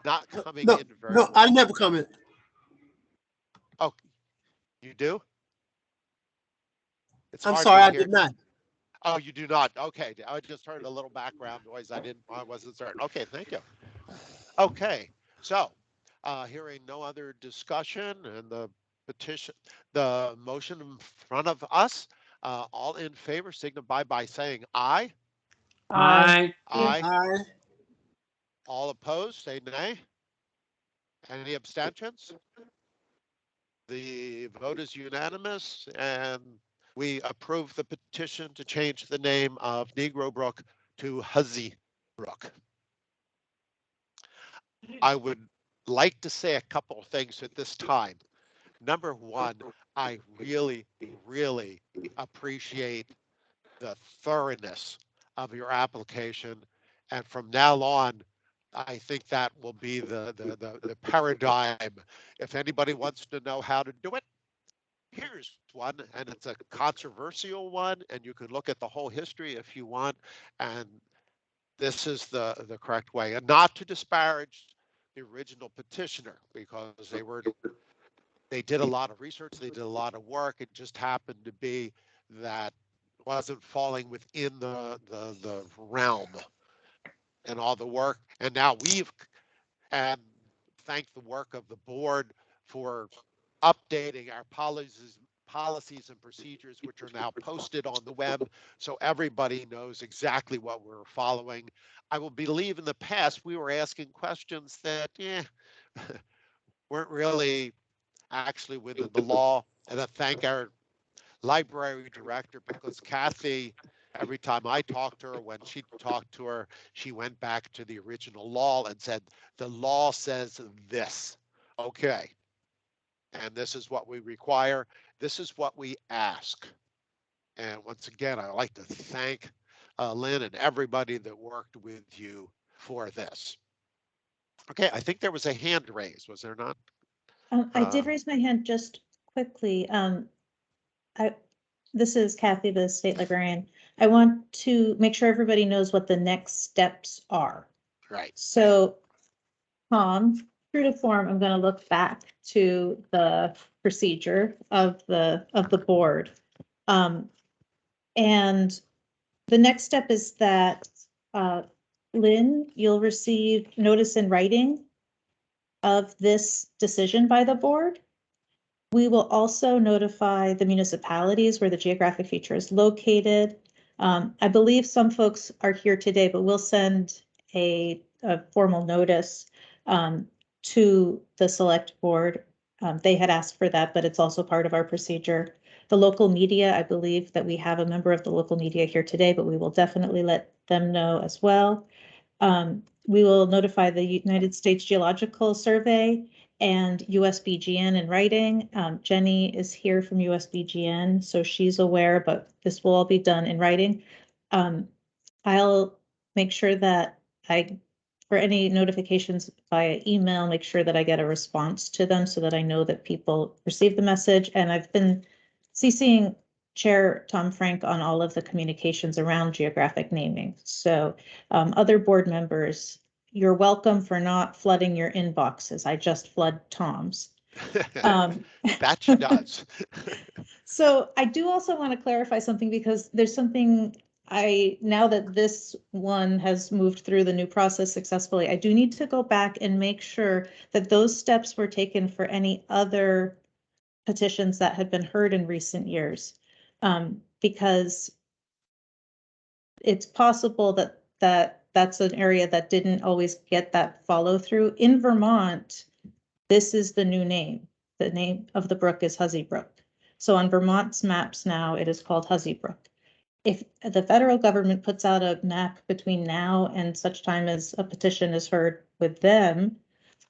Not coming No, in very no, well. I never comment. Oh, you do? It's I'm hard sorry, to I hear. did not. Oh, you do not. Okay, I just heard a little background noise. I wasn't certain. Okay, thank you. Okay, so hearing no other discussion and the motion in front of us, all in favor signify by saying aye. Aye. Aye. Aye. All opposed, say nay. Any abstentions? The vote is unanimous and we approve the petition to change the name of Negro Brook to Hussey Brook. I would like to say a couple of things at this time. Number one, I really, really appreciate the thoroughness of your application. And from now on, I think that will be the paradigm. If anybody wants to know how to do it, here's one, and it's a controversial one, and you can look at the whole history if you want, and this is the correct way. And not to disparage the original petitioner, because they did a lot of research, they did a lot of work. It just happened to be that wasn't falling within the realm and all the work. And now and thank the work of the board for updating our policies and procedures, which are now posted on the web, so everybody knows exactly what we're following. I will believe in the past we were asking questions that weren't really actually within the law. And I thank our library director, because Kathy, every time I talked to her, when she talked to her, she went back to the original law and said, the law says this. Okay. And this is what we require. This is what we ask. And once again, I'd like to thank Lynn and everybody that worked with you for this. Okay, I think there was a hand raised, was there not? I did raise my hand just quickly. This is Kathy, the state librarian. I want to make sure everybody knows what the next steps are. Right. So, Tom, true to form, I'm going to look back to the procedure of the board. And the next step is that Lynn, you'll receive notice in writing of this decision by the board. We will also notify the municipalities where the geographic feature is located. I believe some folks are here today, but we'll send a formal notice to the select board. They had asked for that, but it's also part of our procedure. The local media, I believe that we have a member of the local media here today, but we will definitely let them know as well. We will notify the United States Geological Survey and USBGN in writing. Jenny is here from USBGN, so she's aware, but this will all be done in writing. I'll make sure that for any notifications via email, make sure that I get a response to them so that I know that people receive the message. And I've been CCing Chair Tom Frank on all of the communications around geographic naming. So other board members, you're welcome for not flooding your inboxes. I just flood Tom's. That she does. So I do also want to clarify something, because there's something now that this one has moved through the new process successfully, I do need to go back and make sure that those steps were taken for any other petitions that had been heard in recent years. Because it's possible that that's an area that didn't always get that follow through. In Vermont, this is the new name. The name of the brook is Hussey Brook. So on Vermont's maps now, it is called Hussey Brook. If the federal government puts out a map between now and such time as a petition is heard with them,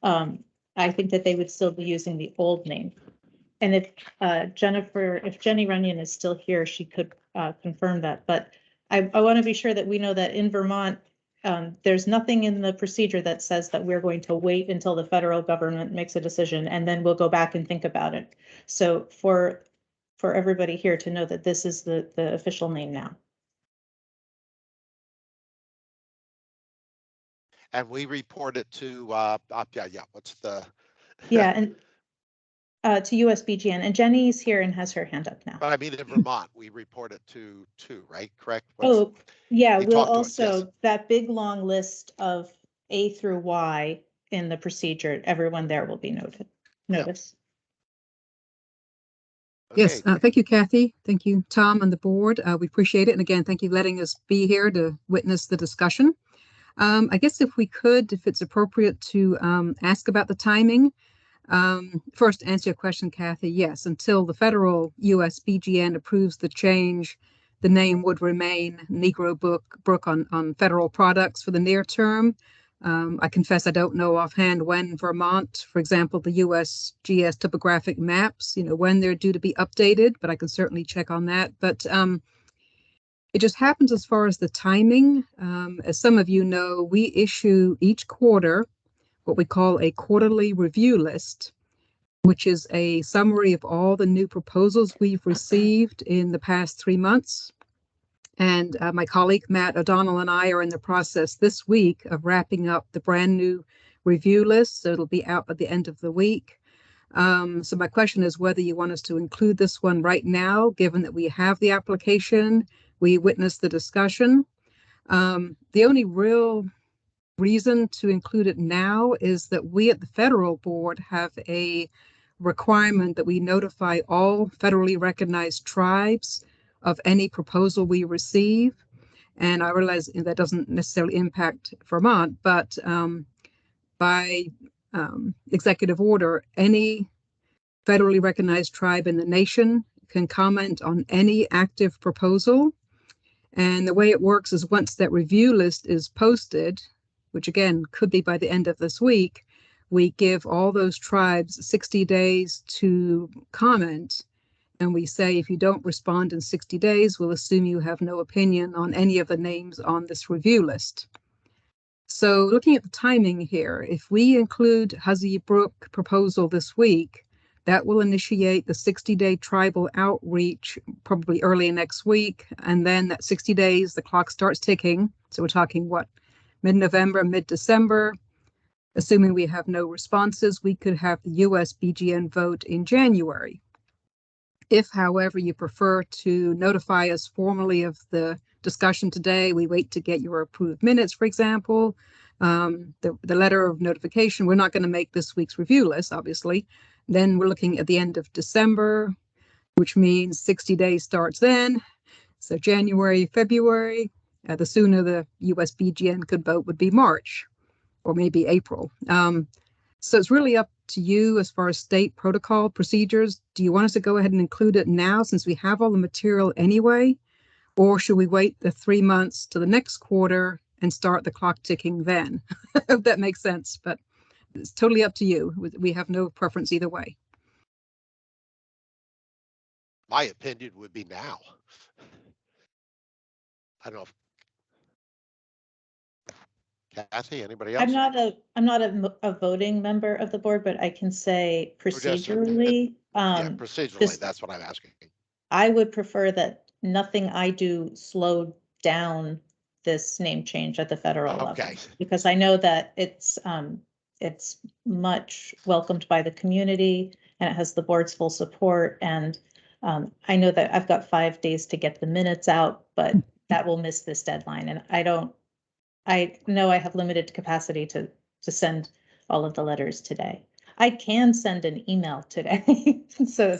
I think that they would still be using the old name. And if Jenny Runyon is still here, she could confirm that. But I want to be sure that we know that in Vermont, there's nothing in the procedure that says that we're going to wait until the federal government makes a decision and then we'll go back and think about it. So for everybody here to know that this is the official name now. And we report it to what's the yeah, and to USBGN, and Jenny's here and has her hand up now. But I mean, in Vermont, we report it to right? Correct? Yeah, we'll also, yes. That big long list of A through Y in the procedure, everyone there will be notice. Okay. Yes, thank you, Kathy. Thank you, Tom, and the board. We appreciate it. And again, thank you for letting us be here to witness the discussion. I guess if it's appropriate to ask about the timing. First, answer your question, Kathy. Yes, until the federal USBGN approves the change, the name would remain Negro Brook on federal products for the near term. I confess I don't know offhand when Vermont, for example, the USGS topographic maps, when they're due to be updated, but I can certainly check on that. But it just happens as far as the timing. As some of you know, we issue each quarter what we call a quarterly review list, which is a summary of all the new proposals we've received in the past 3 months. And my colleague Matt O'Donnell and I are in the process this week of wrapping up the brand new review list. So it'll be out at the end of the week. So my question is whether you want us to include this one right now, given that we have the application, we witnessed the discussion. The only real reason to include it now is that we at the federal board have a requirement that we notify all federally recognized tribes of any proposal we receive. And I realize that doesn't necessarily impact Vermont, but by executive order, any federally recognized tribe in the nation can comment on any active proposal. And the way it works is once that review list is posted, which again could be by the end of this week, we give all those tribes 60 days to comment. And we say, if you don't respond in 60 days, we'll assume you have no opinion on any of the names on this review list. So looking at the timing here, if we include Huzzy Brook proposal this week, that will initiate the 60-day tribal outreach probably early next week. And then that 60 days, the clock starts ticking. So we're talking what, mid-November, mid-December. Assuming we have no responses, we could have the US BGN vote in January. If, however, you prefer to notify us formally of the discussion today, we wait to get your approved minutes, for example, the letter of notification. We're not going to make this week's review list, obviously. Then we're looking at the end of December, which means 60 days starts then. So January, February, the sooner the US BGN could vote would be March or maybe April. So it's really up to you as far as state protocol procedures. Do you want us to go ahead and include it now since we have all the material anyway? Or should we wait the 3 months to the next quarter and start the clock ticking then? I hope that makes sense, but it's totally up to you. We have no preference either way. My opinion would be now. I don't know if Kathy, anybody else? I'm not a voting member of the board, but I can say procedurally. Yeah, procedurally, that's what I'm asking. I would prefer that nothing I do slow down this name change at the federal level, because I know that it's much welcomed by the community and it has the board's full support. And I know that I've got 5 days to get the minutes out, but that will miss this deadline. And I know I have limited capacity to send all of the letters today. I can send an email today. So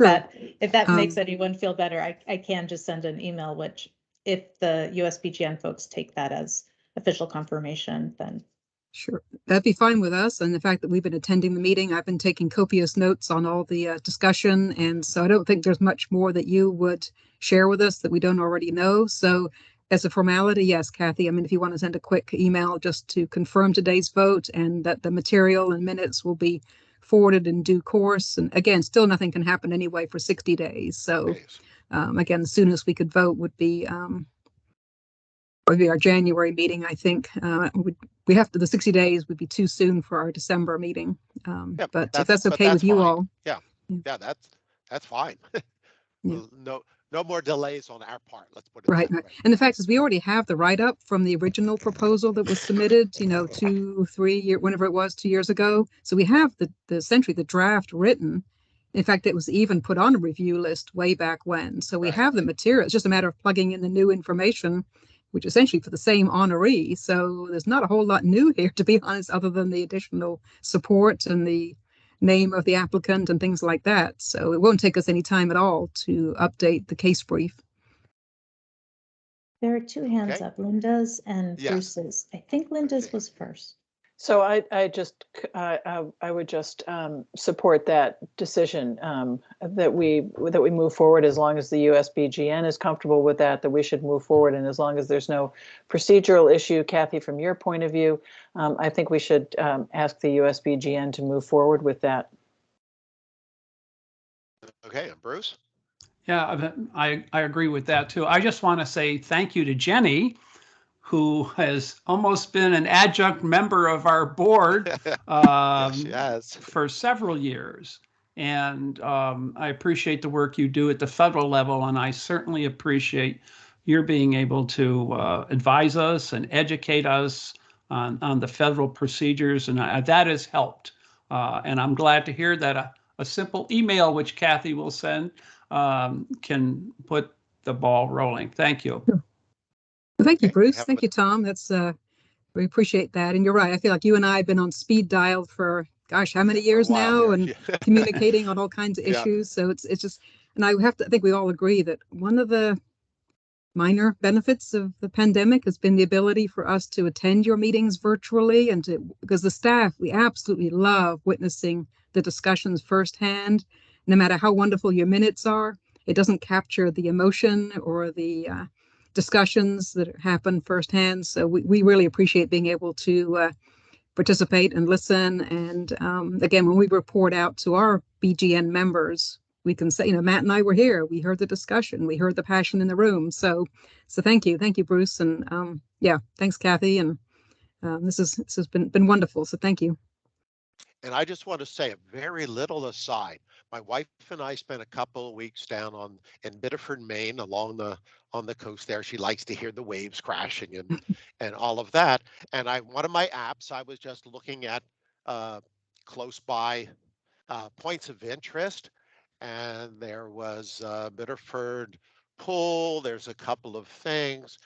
if that makes anyone feel better, I can just send an email, which if the USBGN folks take that as official confirmation, then. Sure, that'd be fine with us. And the fact that we've been attending the meeting, I've been taking copious notes on all the discussion. And so I don't think there's much more that you would share with us that we don't already know. So as a formality, yes, Kathy, I mean, if you want to send a quick email just to confirm today's vote and that the material and minutes will be forwarded in due course. And again, still nothing can happen anyway for 60 days. So again, the soonest we could vote would be our January meeting, I think. We have to, the 60 days would be too soon for our December meeting. But if that's okay with you all. Yeah, that's fine. No more delays on our part. Let's put it right. And the fact is, we already have the write-up from the original proposal that was submitted, 2-3 years, whenever it was, 2 years ago. So we have essentially the draft written. In fact, it was even put on a review list way back when. So we have the material. It's just a matter of plugging in the new information, which is essentially for the same honoree. So there's not a whole lot new here, to be honest, other than the additional support and the name of the applicant and things like that. So it won't take us any time at all to update the case brief. There are 2 hands up, Linda's and Bruce's. I think Linda's was first. So I would just support that decision, that we move forward as long as the USBGN is comfortable with that we should move forward. And as long as there's no procedural issue, Kathy, from your point of view, I think we should ask the USBGN to move forward with that. Okay, and Bruce? Yeah, I agree with that too. I just want to say thank you to Jenny, who has almost been an adjunct member of our board for several years. And I appreciate the work you do at the federal level, and I certainly appreciate your being able to advise us and educate us on the federal procedures, and that has helped. And I'm glad to hear that a simple email, which Kathy will send, can put the ball rolling. Thank you. Thank you, Bruce. Thank you, Tom. That's we appreciate that. And you're right. I feel like you and I have been on speed dial for, gosh, how many years now, and communicating on all kinds of issues. So it's just, and I think we all agree that one of the minor benefits of the pandemic has been the ability for us to attend your meetings virtually, and because the staff, we absolutely love witnessing the discussions firsthand. No matter how wonderful your minutes are, it doesn't capture the emotion or the discussions that happen firsthand. So we really appreciate being able to participate and listen. And again, when we report out to our BGN members, we can say, Matt and I were here. We heard the discussion. We heard the passion in the room. So thank you. Thank you, Bruce. And thanks, Kathy. And This has been wonderful. So thank you. And I just want to say a very little aside. My wife and I spent a couple of weeks down in Biddeford, Maine, along on the coast there. She likes to hear the waves crashing and all of that. And one of my apps, I was just looking at close by points of interest, and there was Biddeford Pool. There's a couple of things,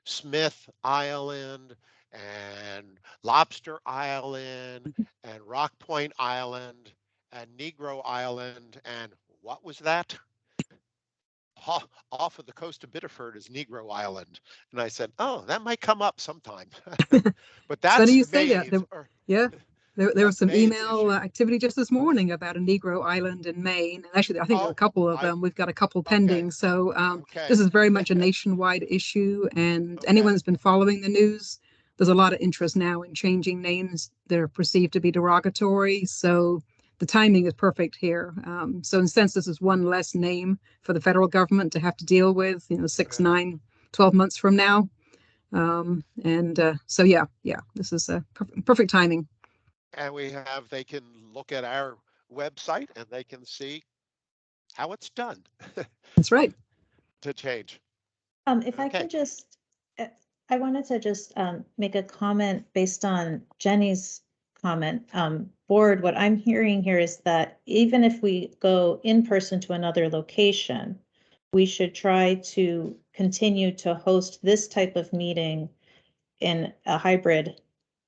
Smith Island and Lobster Island and Rock Point Island and Negro Island. And what was that? Off of the coast of Biddeford is Negro Island. And I said, oh, that might come up sometime. But that's funny you say Maine. that. Yeah. There was some email activity just this morning about a Negro Island in Maine. And actually, I think there are a couple of them. We've got a couple pending. So this is very much a nationwide issue. And anyone that's been following the news, there's a lot of interest now in changing names that are perceived to be derogatory. So the timing is perfect here. So in a sense, this is one less name for the federal government to have to deal with, 6, 9, 12 months from now. So yeah, this is perfect timing. And they can look at our website and they can see how it's done. That's right. To change. If I could just, I wanted to just make a comment based on Jenny's comment. Board, what I'm hearing here is that even if we go in person to another location, we should try to continue to host this type of meeting in a hybrid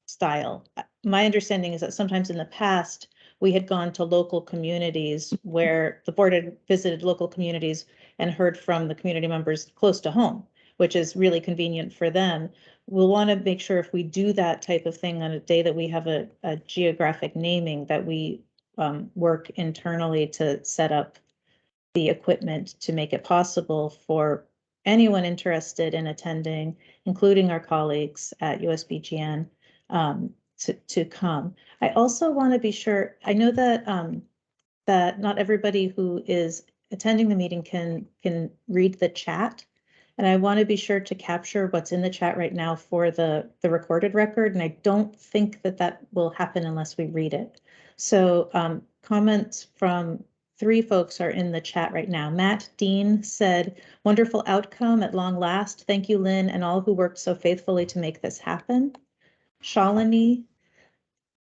style. My understanding is that sometimes in the past, we had gone to local communities where the board had visited local communities and heard from the community members close to home, which is really convenient for them. We'll want to make sure if we do that type of thing on a day that we have a geographic naming, that we work internally to set up the equipment to make it possible for anyone interested in attending, including our colleagues at USBGN, to come. I also want to be sure, I know that that not everybody who is attending the meeting can read the chat. And I want to be sure to capture what's in the chat right now for the recorded record. And I don't think that will happen unless we read it. So comments from 3 folks are in the chat right now. Matt Dean said, wonderful outcome at long last. Thank you, Lynn, and all who worked so faithfully to make this happen. Shalini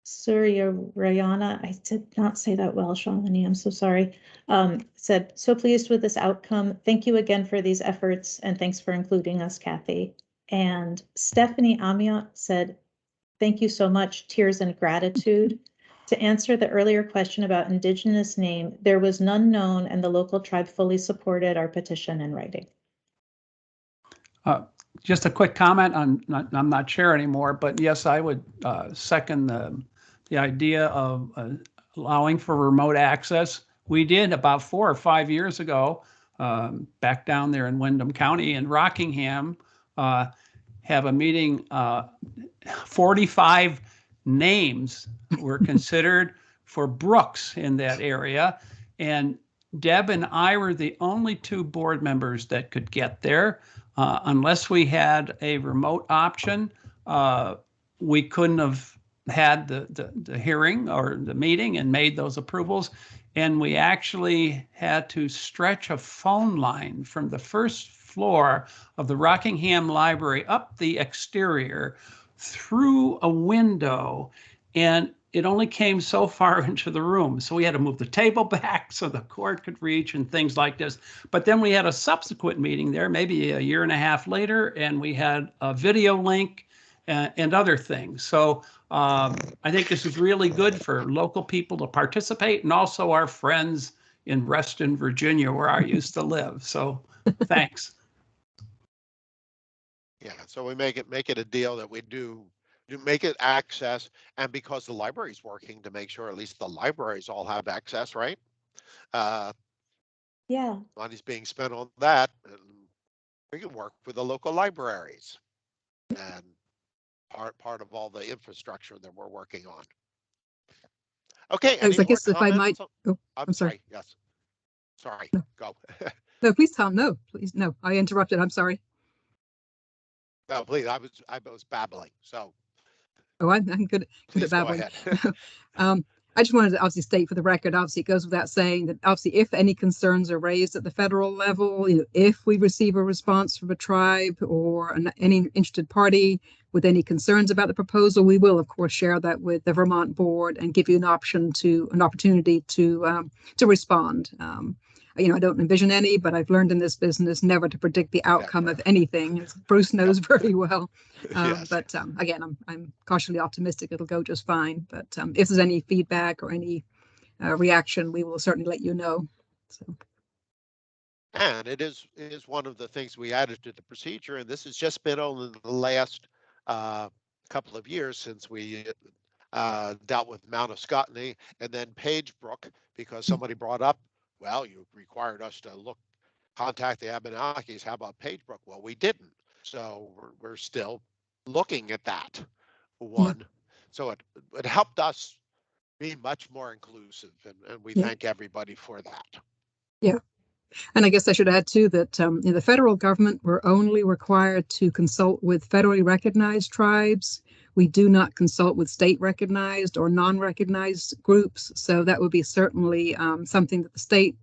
Suryarayana, I did not say that well, Shalini, I'm so sorry, said, so pleased with this outcome. Thank you again for these efforts, and thanks for including us, Kathy. And Stephanie Amiot said, thank you so much, tears and gratitude. To answer the earlier question about Indigenous name, there was none known, and the local tribe fully supported our petition in writing. Just a quick comment. I'm not chair anymore, but yes, I would second the idea of allowing for remote access. We did about 4 or 5 years ago, back down there in Windham County in Rockingham, have a meeting. 45 names were considered for Brooks in that area, and Deb and I were the only 2 board members that could get there. Unless we had a remote option, we couldn't have had the hearing or the meeting and made those approvals. And we actually had to stretch a phone line from the first floor of the Rockingham Library up the exterior through a window, and it only came so far into the room. So we had to move the table back so the cord could reach and things like this. But then we had a subsequent meeting there, maybe a year and a half later, and we had a video link and other things. So I think this is really good for local people to participate, and also our friends in Reston, Virginia, where I used to live. So thanks. Yeah, so we make it a deal that we do make it access, and because the library's working to make sure at least the libraries all have access, right? Yeah. Money's being spent on that, and we can work with the local libraries and part of all the infrastructure that we're working on. Okay, any I guess more if I might, comments? I'm sorry. Yes. Sorry, no. go. No, please, Tom, no, please, no, I interrupted, I'm sorry. No, please, I was babbling, so Oh, I'm good at please go babbling. ahead. I just wanted to obviously state for the record, obviously it goes without saying that obviously if any concerns are raised at the federal level, if we receive a response from a tribe or any interested party with any concerns about the proposal, we will of course share that with the Vermont board and give you an opportunity to respond. I don't envision any, but I've learned in this business never to predict the outcome of anything, as Bruce knows very well. Yes. But again, I'm cautiously optimistic it'll go just fine. But if there's any feedback or any reaction, we will certainly let you know. So. And it is one of the things we added to the procedure, and this has just been only the last couple of years since we dealt with Mount Escotney and then Pagebrook, because somebody brought up, well, you required us to contact the Abenakis. How about Pagebrook? Well, we didn't. So we're still looking at that one. Yeah. So it helped us be much more inclusive, and we thank everybody for that. Yeah. And I guess I should add too that in the federal government, we're only required to consult with federally recognized tribes. We do not consult with state recognized or non-recognized groups. So that would be certainly something that the state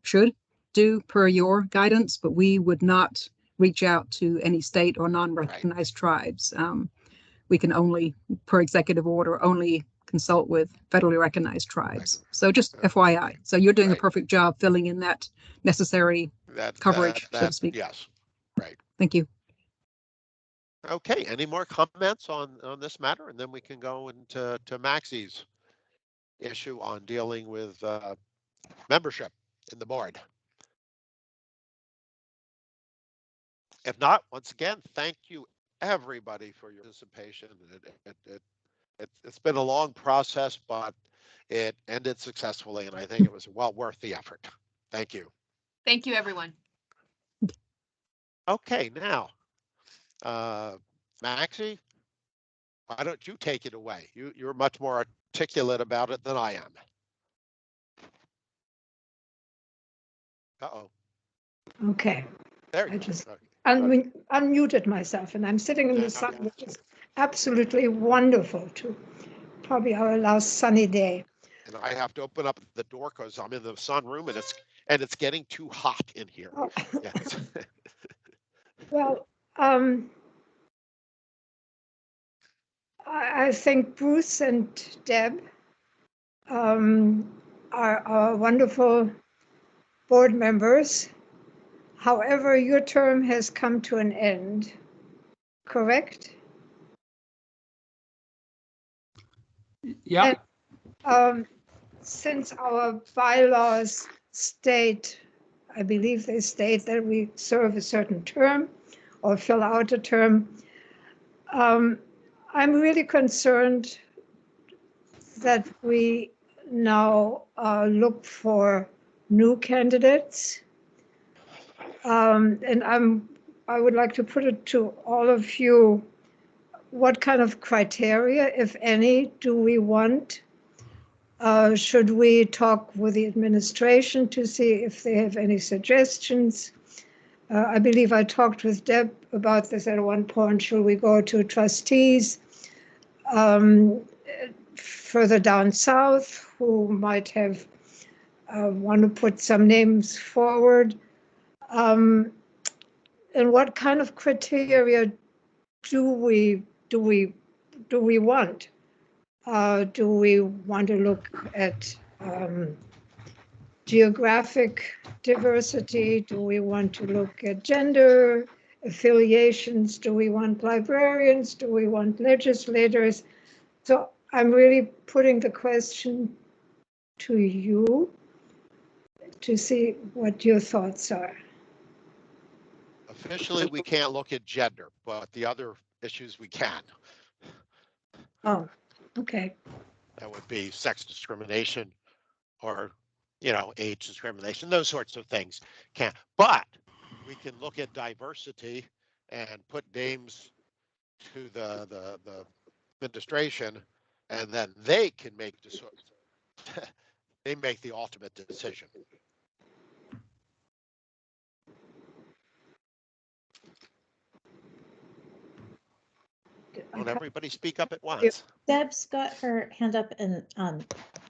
should do per your guidance, but we would not reach out to any state or non-recognized tribes. We can only, per executive order, only consult with federally recognized tribes. So just FYI. So you're doing a perfect job filling in that necessary coverage, so to speak. Yes, right. Thank you. Okay, any more comments on this matter? And then we can go into Maxie's issue on dealing with membership in the board. If not, once again, thank you everybody for your participation. It's been a long process, but it ended successfully, and I think it was well worth the effort. Thank you. Thank you, everyone. Okay, now, Maxie, why don't you take it away? You're much more articulate about it than I am. Uh-oh. Okay. There I just okay. unmuted myself, and I'm sitting in the sun, which is absolutely wonderful too. Probably our last sunny day. And I have to open up the door because I'm in the sunroom, and it's getting too hot in here. Oh. Yes. Well, I think Bruce and Deb are wonderful board members. However, your term has come to an end, correct? Yeah. And, since our bylaws state, I believe they state that we serve a certain term or fill out a term, I'm really concerned that we now look for new candidates. And I would like to put it to all of you, what kind of criteria, if any, do we want? Should we talk with the administration to see if they have any suggestions? I believe I talked with Deb about this at one point. Should we go to trustees further down south who might have want to put some names forward? And what kind of criteria do we want? Do we want to look at geographic diversity? Do we want to look at gender affiliations? Do we want librarians? Do we want legislators? So I'm really putting the question to you to see what your thoughts are. Officially, we can't look at gender, but the other issues we can. Oh, okay. That would be sex discrimination or, age discrimination, those sorts of things can't. But we can look at diversity and put names to the administration, and then they can make they make the ultimate decision. Don't everybody speak up at once. Deb's got her hand up and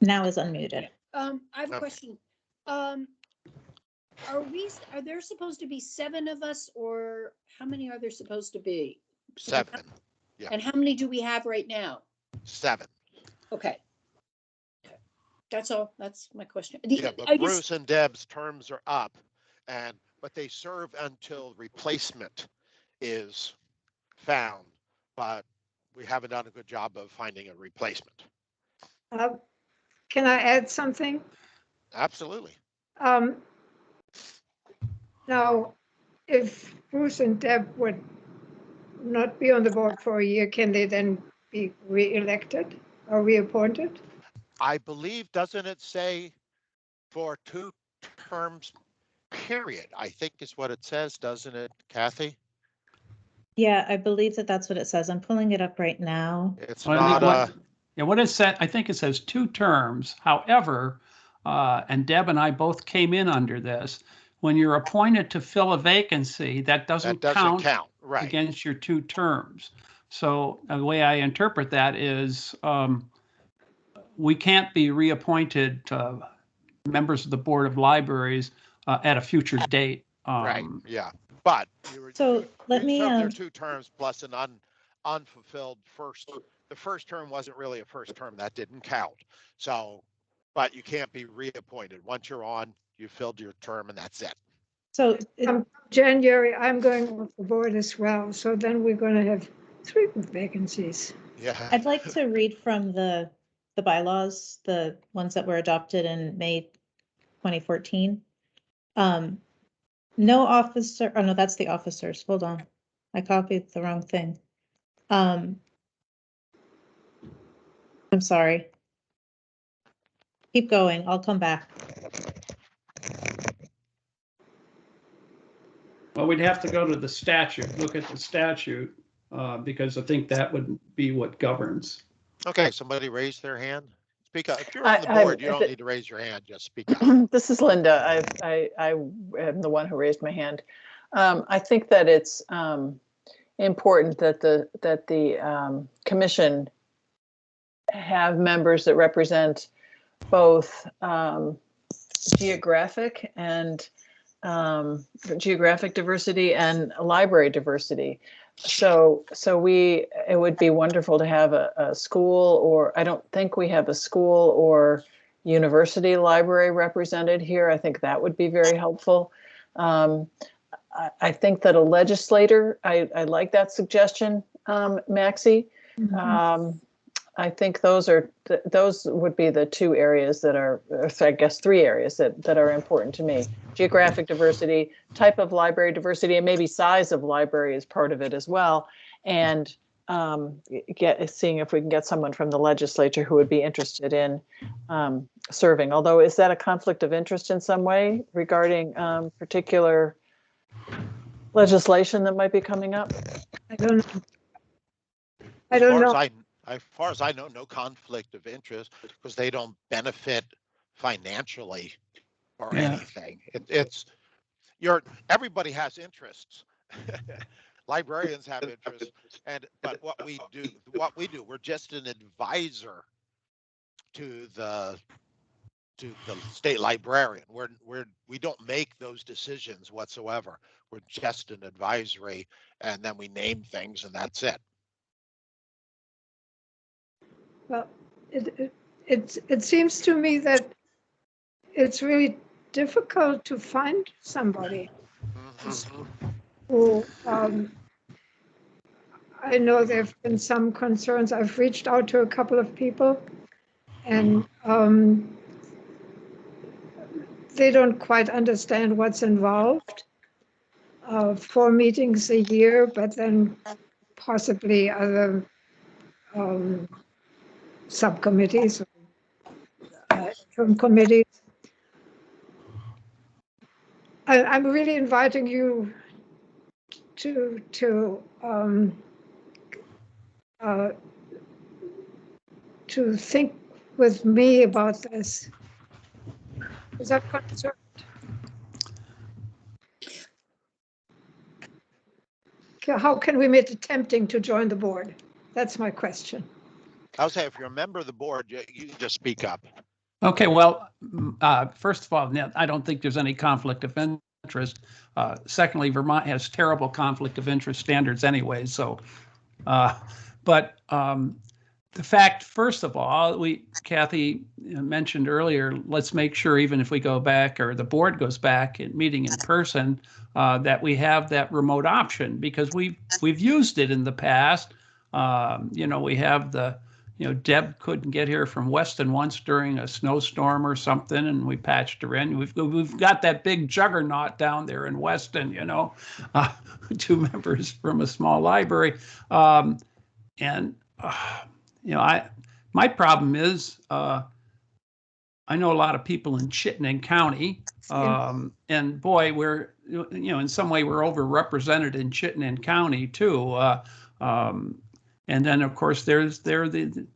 now is unmuted. I have a question. Are there supposed to be 7 of us, or how many are there supposed to be? 7. Yeah. And how many do we have right now? 7. Okay. That's all. That's my question. Yeah, but Bruce and Deb's terms are up, but they serve until replacement is found, but we haven't done a good job of finding a replacement. Can I add something? Absolutely. Now, if Bruce and Deb would not be on the board for a year, can they then be re-elected or reappointed? I believe, doesn't it say for 2 terms period? I think is what it says, doesn't it, Kathy? Yeah, I believe that that's what it says. I'm pulling it up right now. It's Well, not what it said, I think it says 2 terms. However, and Deb and I both came in under this. When you're appointed to fill a vacancy, that doesn't count right against your 2 terms. So the way I interpret that is we can't be reappointed members of the Board of Libraries at a future date. Right. Yeah. But so let me served their 2 terms plus an unfulfilled first. The first term wasn't really a first term, that didn't count. So, but you can't be reappointed. Once you're on, you filled your term and that's it. So January, I'm going off the board as well. So then we're going to have 3 vacancies. Yeah. I'd like to read from the bylaws, the ones that were adopted in May 2014. No officer, oh no, that's the officers. Hold on. I copied the wrong thing. I'm sorry. Keep going. I'll come back. Well, we'd have to go to the statute, look at the statute, because I think that would be what governs. Okay, somebody raise their hand. Speak up. If you're on the board, you don't need to raise your hand. Just speak up. This is Linda. I am the one who raised my hand. I think that it's important that the commission have members that represent both geographic diversity and library diversity. So it would be wonderful to have a school, or I don't think we have a school or university library represented here. I think that would be very helpful. I think that a legislator, I like that suggestion, Maxie. Mm-hmm. I think those would be the 2 areas that are, I guess 3 areas that are important to me. Geographic diversity, type of library diversity, and maybe size of library is part of it as well. And seeing if we can get someone from the legislature who would be interested in serving. Although, is that a conflict of interest in some way regarding particular legislation that might be coming up? I don't know. I don't know. As far as I know, no conflict of interest because they don't benefit financially or anything. Everybody has interests. Librarians have interests, but what we do, we're just an advisor to the state librarian. We don't make those decisions whatsoever. We're just an advisory, and then we name things, and that's it. Well, it seems to me that it's really difficult to find somebody who, I know there have been some concerns. I've reached out to a couple of people, and they don't quite understand what's involved. 4 meetings a year, but then possibly other subcommittees, committees. I'm really inviting you to think with me about this. Is that concerned? How can we make it tempting to join the board? That's my question. I'll say if you're a member of the board, you can just speak up. Okay, well, first of all, I don't think there's any conflict of interest. Secondly, Vermont has terrible conflict of interest standards anyway. So, but the fact, first of all, Kathy mentioned earlier, let's make sure even if we go back or the board goes back and meeting in person, that we have that remote option because we've used it in the past. We have Deb couldn't get here from Weston once during a snowstorm or something, and we patched her in. We've got that big juggernaut down there in Weston, 2 members from a small library, my problem is I know a lot of people in Chittenden County, and boy, we're in some way we're overrepresented in Chittenden County too. And then, of course, there's the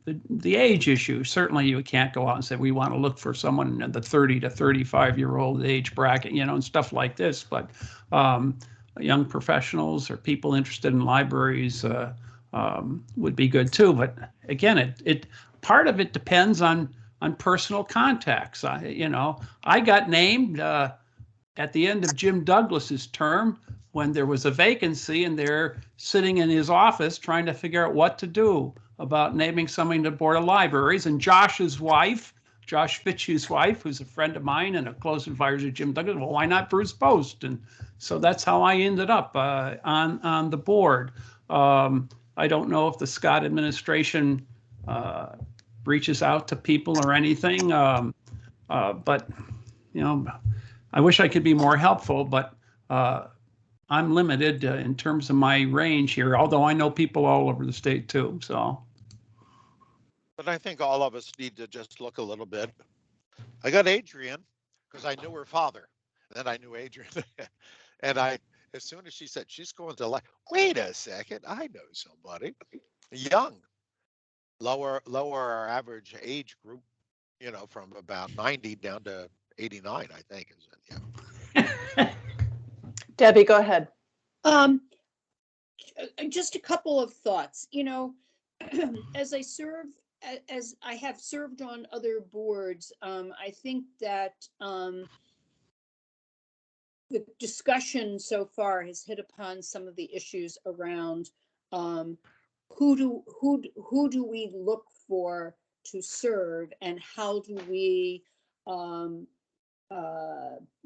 age issue. Certainly, you can't go out and say we want to look for someone in the 30 to 35-year-old age bracket, and stuff like this. But young professionals or people interested in libraries would be good too. But again, it part of it depends on personal contacts. I got named at the end of Jim Douglas's term when there was a vacancy, and they're sitting in his office trying to figure out what to do about naming somebody to the board of libraries. And Josh's wife, Josh Fitchew's wife, who's a friend of mine and a close advisor to Jim Douglas, well, why not Bruce Post? And so that's how I ended up on the board. I don't know if the Scott administration reaches out to people or anything, but I wish I could be more helpful, but I'm limited in terms of my range here, although I know people all over the state too, so. But I think all of us need to just look a little bit. I got Adrian because I knew her father. Then I knew Adrian. And as soon as she said she's going to wait a second, I know somebody young, lower our average age group, from about 90 down to 89, I think is it. Yeah. Debbie, go ahead. Just a couple of thoughts. As I have served on other boards, I think that the discussion so far has hit upon some of the issues around who do we look for to serve, and how do we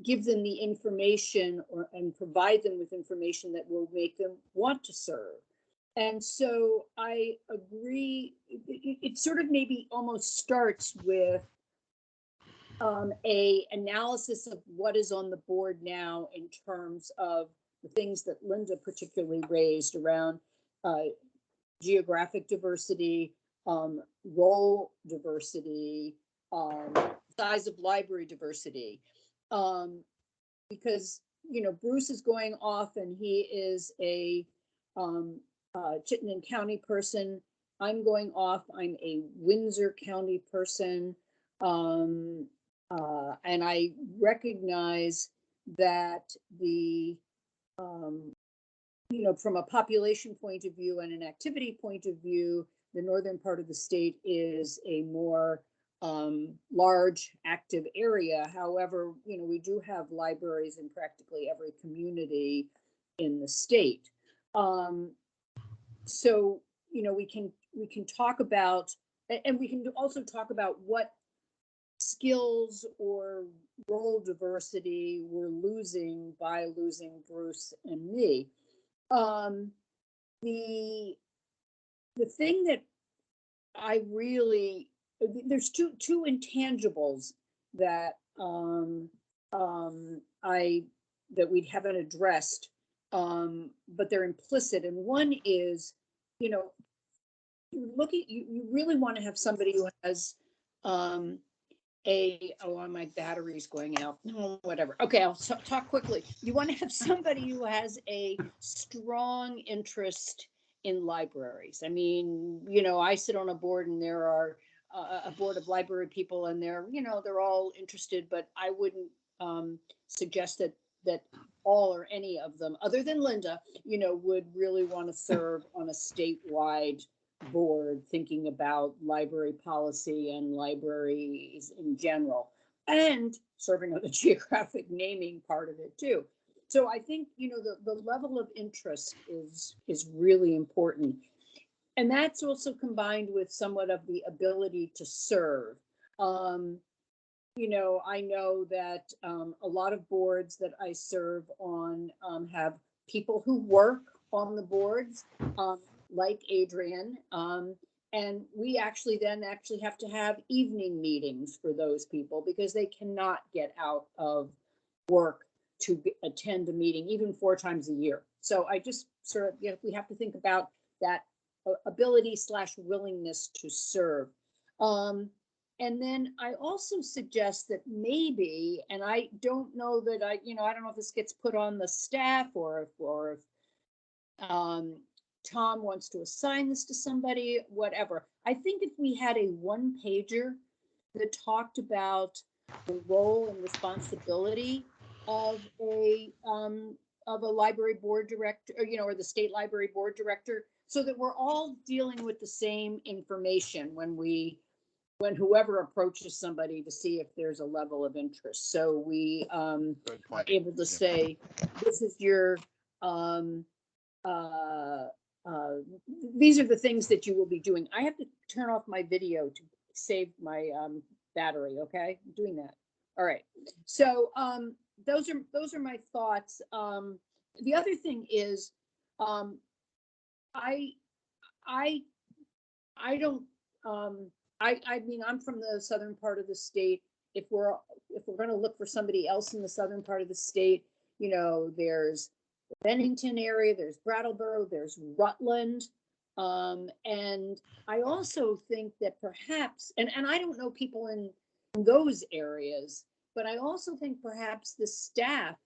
give them the information and provide them with information that will make them want to serve. And so I agree, it sort of maybe almost starts with a analysis of what is on the board now in terms of the things that Linda particularly raised around geographic diversity, role diversity, size of library diversity. Because, Bruce is going off and he is a Chittenden County person. I'm going off, I'm a Windsor County person. And I recognize that from a population point of view and an activity point of view, the northern part of the state is a more large active area. However, we do have libraries in practically every community in the state. So, we can talk about, and we can also talk about what skills or role diversity we're losing by losing Bruce and me. The thing that I really, there's two intangibles that that we haven't addressed, but they're implicit. And one is, you really want to have somebody who has my battery's going out. No, whatever. Okay, I'll talk quickly. You want to have somebody who has a strong interest in libraries. I mean, I sit on a board and there are a board of library people, and they're all interested, but I wouldn't suggest that all or any of them, other than Linda, would really want to serve on a statewide board thinking about library policy and libraries in general, and serving on the geographic naming part of it too. So I think, you know, the level of interest is really important. And that's also combined with somewhat of the ability to serve. You know, I know that a lot of boards that I serve on have people who work on the boards, like Adrian. And we actually then have to have evening meetings for those people because they cannot get out of work to attend a meeting even 4 times a year. So I just sort of, you know, we have to think about that ability / willingness to serve. And then I also suggest that maybe, and I don't know that I don't know if this gets put on the staff or if Tom wants to assign this to somebody, whatever. I think if we had a 1-pager that talked about the role and responsibility of a library board director, or the state library board director, so that we're all dealing with the same information when whoever approaches somebody to see if there's a level of interest. So we are able to say, this is your, these are the things that you will be doing. I have to turn off my video to save my battery. Okay, I'm doing that. All right. So those are my thoughts. The other thing is, I don't. I mean, I'm from the southern part of the state. If we're going to look for somebody else in the southern part of the state, there's the Bennington area, there's Brattleboro, there's Rutland. And I also think that perhaps, and I don't know people in those areas, but I also think perhaps the staff,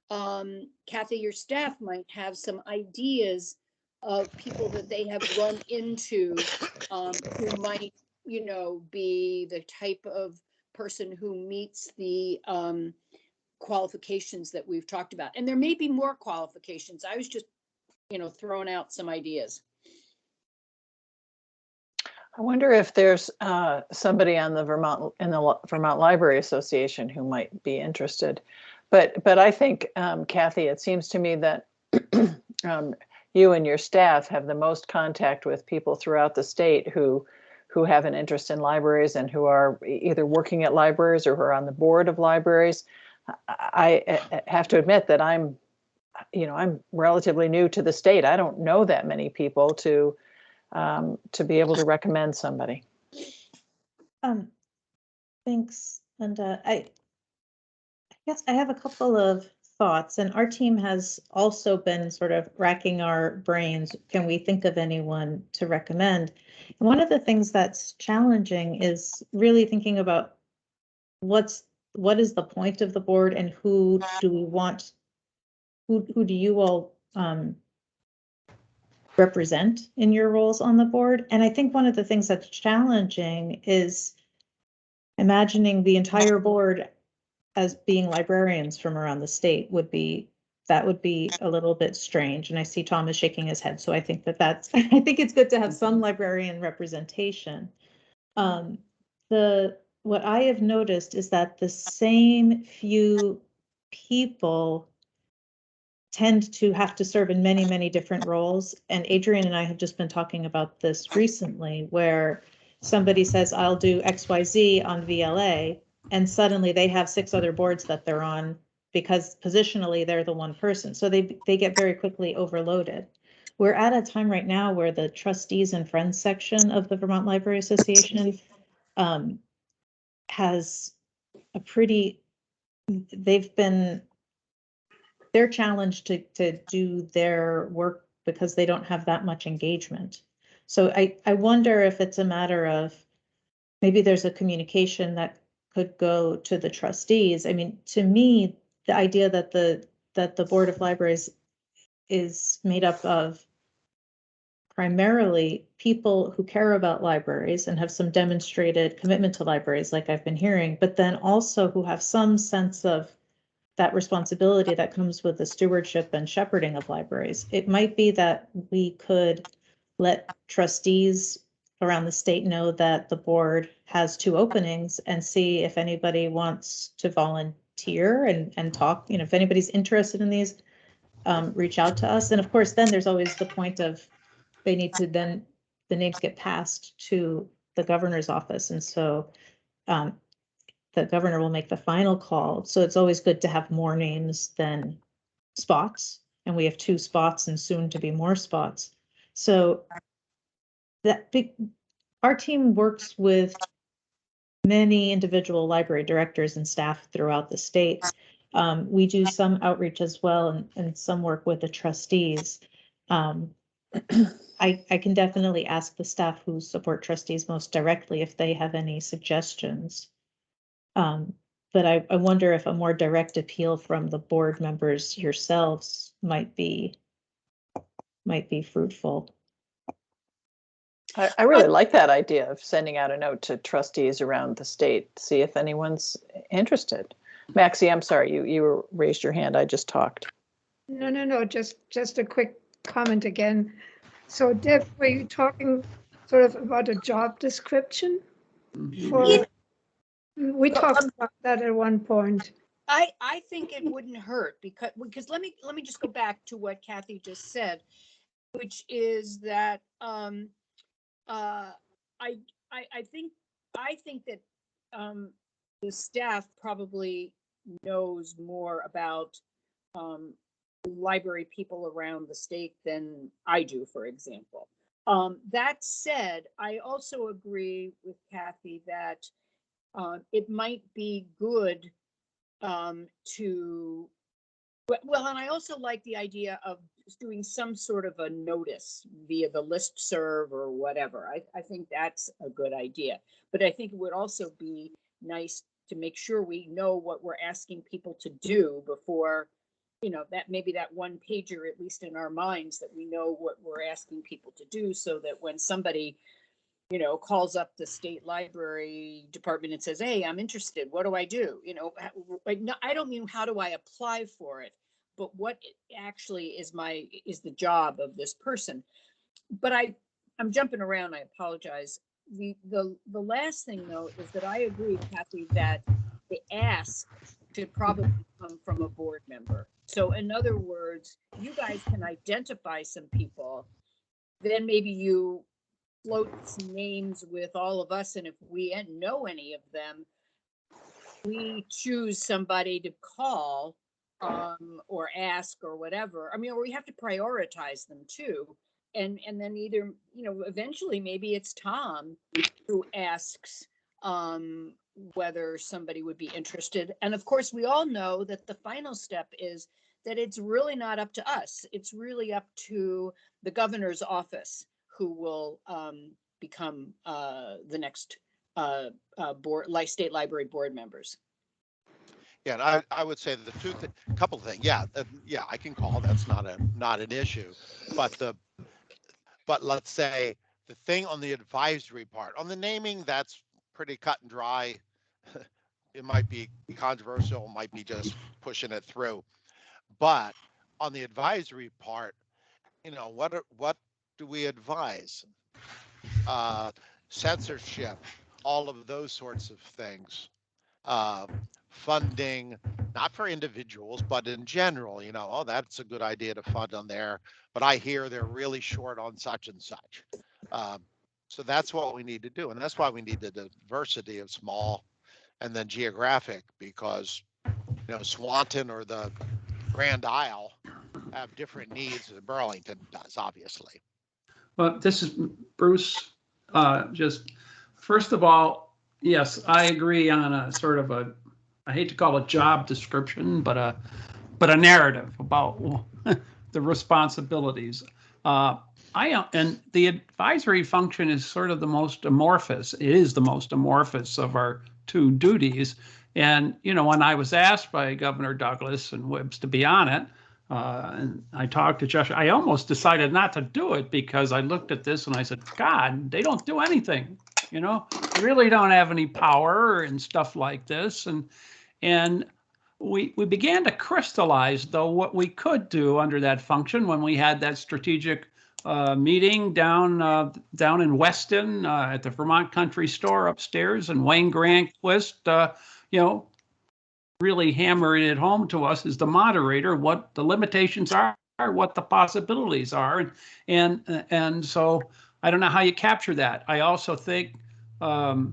Kathy, your staff might have some ideas of people that they have run into who might, be the type of person who meets the qualifications that we've talked about. And there may be more qualifications. I was just, throwing out some ideas. I wonder if there's somebody on the Vermont Library Association who might be interested. But I think, Kathy, it seems to me that you and your staff have the most contact with people throughout the state who have an interest in libraries and who are either working at libraries or who are on the board of libraries. I have to admit that I'm relatively new to the state. I don't know that many people to be able to recommend somebody. Thanks, Linda. I guess I have a couple of thoughts, and our team has also been sort of racking our brains. Can we think of anyone to recommend? And one of the things that's challenging is really thinking about what is the point of the board and who do we want, who do you all represent in your roles on the board? And I think one of the things that's challenging is imagining the entire board as being librarians from around the state would be a little bit strange. And I see Tom is shaking his head. So I think that's, I think it's good to have some librarian representation. What I have noticed is that the same few people tend to have to serve in many, many different roles. And Adrian and I have just been talking about this recently, where somebody says, I'll do XYZ on VLA, and suddenly they have 6 other boards that they're on because positionally they're the one person. So they get very quickly overloaded. We're at a time right now where the trustees and friends section of the Vermont Library Association has a pretty, they're challenged to do their work because they don't have that much engagement. So I wonder if it's a matter of maybe there's a communication that could go to the trustees. I mean, to me, the idea that the Board of Libraries is made up of primarily people who care about libraries and have some demonstrated commitment to libraries, like I've been hearing, but then also who have some sense of that responsibility that comes with the stewardship and shepherding of libraries. It might be that we could let trustees around the state know that the board has 2 openings and see if anybody wants to volunteer and talk, if anybody's interested in these, reach out to us. And of course, then there's always the point of they need to then, the names get passed to the governor's office. And so the governor will make the final call. So it's always good to have more names than spots. And we have 2 spots and soon to be more spots. So our team works with many individual library directors and staff throughout the state. We do some outreach as well and some work with the trustees. I can definitely ask the staff who support trustees most directly if they have any suggestions. But I wonder if a more direct appeal from the board members yourselves might be fruitful. I really like that idea of sending out a note to trustees around the state, see if anyone's interested. Maxie, I'm sorry, you raised your hand. I just talked. No, just a quick comment again. So Deb, were you talking sort of about a job description? We talked about that at one point. I think it wouldn't hurt because let me just go back to what Kathy just said, which is that I think that the staff probably knows more about library people around the state than I do, for example. That said, I also agree with Kathy that it might be good to, well, and I also like the idea of doing some sort of a notice via the listserv or whatever. I think that's a good idea. But I think it would also be nice to make sure we know what we're asking people to do before, that maybe that one pager, at least in our minds, that we know what we're asking people to do, so that when somebody calls up the state library department and says, hey, I'm interested, what do I do? I don't mean how do I apply for it, but what actually is the job of this person. But I'm jumping around, I apologize. The last thing though is that I agree, Kathy, that the ask should probably come from a board member. So in other words, you guys can identify some people, then maybe you float some names with all of us, and if we know any of them, we choose somebody to call or ask or whatever. I mean, or we have to prioritize them too, and then either eventually maybe it's Tom who asks whether somebody would be interested. And of course, we all know that the final step is that it's really not up to us. It's really up to the governor's office, who will become the next state library board members. Yeah, and I would say the couple things. Yeah, I can call. That's not an issue. But let's say the thing on the advisory part, on the naming, that's pretty cut and dry. It might be controversial, might be just pushing it through. But on the advisory part, what do we advise? Censorship, all of those sorts of things. Funding, not for individuals, but in general, oh, that's a good idea to fund on there, but I hear they're really short on such and such. So that's what we need to do. And that's why we need the diversity of small and then geographic, because, Swanton or the Grand Isle have different needs than Burlington does, obviously. Well, this is Bruce. Just first of all, yes, I agree on a sort of I hate to call it job description, but a narrative about the responsibilities. And the advisory function is sort of the most amorphous. It is the most amorphous of our 2 duties. And, when I was asked by Governor Douglas and Wibbs to be on it, and I talked to Josh, I almost decided not to do it because I looked at this and I said, God, they don't do anything. They really don't have any power and stuff like this. And we began to crystallize, though, what we could do under that function when we had that strategic meeting down in Weston at the Vermont Country Store upstairs, and Wayne Granquist, really hammering it home to us as the moderator what the limitations are, what the possibilities are, and so I don't know how you capture that. I also think Scott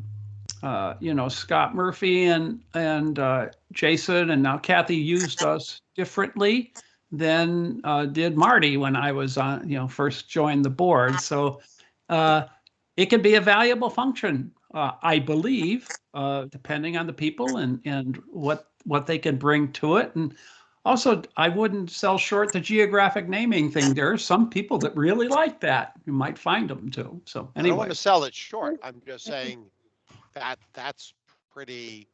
Murphy and Jason and now Kathy used us differently than did Marty when I was on, first joined the board. So it can be a valuable function, I believe, depending on the people and what they can bring to it. And also, I wouldn't sell short the geographic naming thing. There are some people that really like that. You might find them too. So I don't want anyway, to sell it short. I'm just saying that's pretty,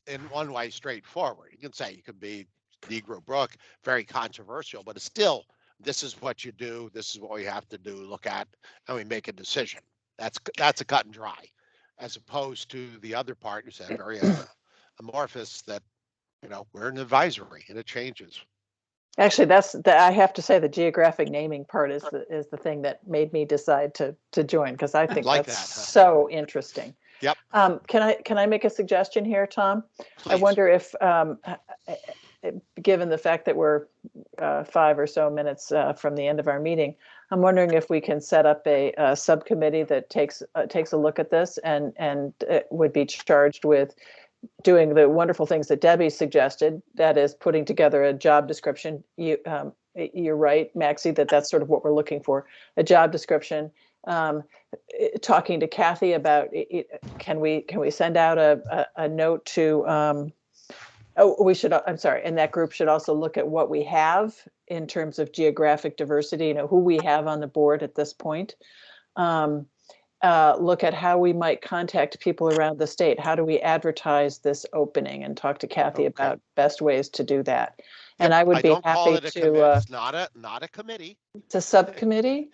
in one way, straightforward. You can say you could be Negro Brook, very controversial, but it's still, this is what you do. This is what we have to do. Look at, and we make a decision. That's a cut and dry, as opposed to the other part you said, very amorphous, that we're an advisory and it changes. Actually, I have to say the geographic naming part is the thing that made me decide to join, because I think like that's that, huh? so interesting. Yep. Can I make a suggestion here, Tom? Please. I wonder if, given the fact that we're 5 or so minutes from the end of our meeting, I'm wondering if we can set up a subcommittee that takes a look at this and would be charged with doing the wonderful things that Debbie suggested, that is putting together a job description. You're right, Maxie, that's sort of what we're looking for, a job description. Talking to Kathy about can we send out a note to and that group should also look at what we have in terms of geographic diversity, who we have on the board at this point. Look at how we might contact people around the state. How do we advertise this opening, and talk to Kathy about best ways to do that. And I would be don't call happy it a to. committee. It's not a committee. It's a subcommittee.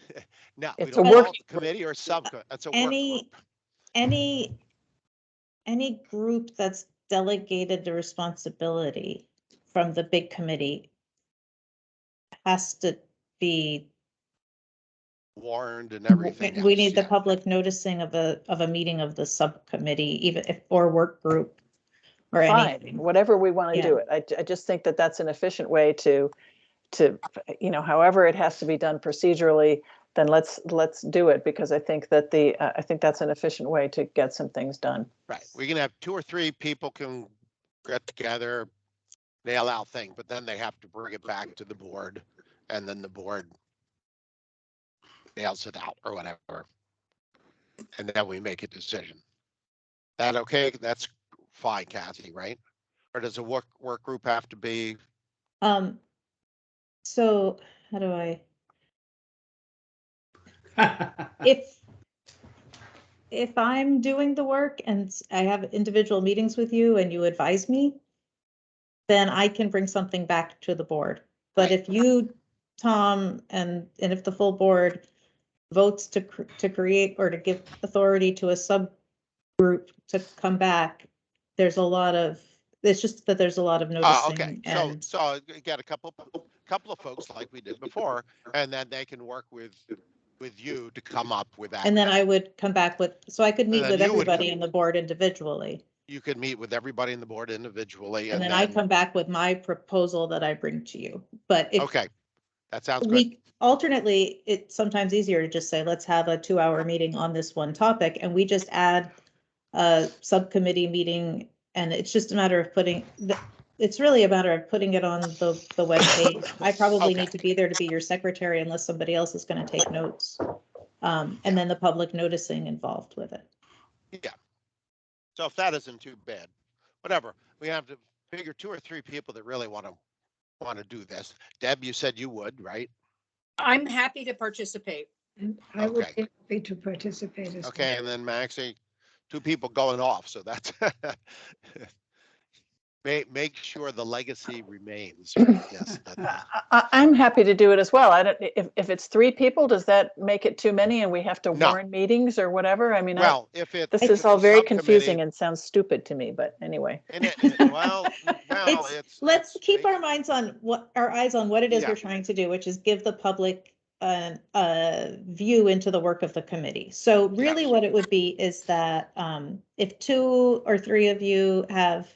No, it's we a don't call working it a committee or subcommittee. It's a work group. Any group that's delegated the responsibility from the big committee has to be warned and everything. We need the public noticing of a meeting of the subcommittee, even if or work group or Fine, anything. whatever we want to do it. I just think that that's an efficient way to however it has to be done procedurally, then let's do it, because I think that I think that's an efficient way to get some things done. Right. We can have 2 or 3 people can get together, nail out thing, but then they have to bring it back to the board, and then the board nails it out or whatever. And then we make a decision. That okay? That's fine, Kathy, right? Or does a work group have to be? So how do I? If I'm doing the work and I have individual meetings with you and you advise me, then I can bring something back to the board. But if you, Tom, and if the full board votes to create or to give authority to a subgroup to come back, it's just that there's a lot of noticing. Okay. And so you got a couple of folks like we did before, and then they can work with you to come up with that. And then I would come back so I could meet with everybody in the board individually. You could meet with everybody in the board individually. And then I come back with my proposal that I bring to you. But okay, that sounds good. Alternately, it's sometimes easier to just say, let's have a 2-hour meeting on this one topic, and we just add a subcommittee meeting, and it's just a matter of it's really a matter of putting it on the web page. I probably need to be there to be your secretary unless somebody else is going to take notes. And then the public noticing involved with it. Yeah. So if that isn't too bad, whatever, we have to figure 2 or 3 people that really want to do this. Deb, you said you would, right? I'm happy to participate. And I would be happy to participate as okay, and then Maxie, 2 people going off, so that's make sure the legacy remains. Yes, I'm happy to do it as well. I don't. If it's 3 people, does that make it too many, and we have to warn meetings or whatever? I mean, well, this is all very confusing and sounds stupid to me. But anyway, let's keep our eyes on what it is we're trying to do, which is give the public a view into the work of the committee. So really what it would be is that if 2 or 3 of you have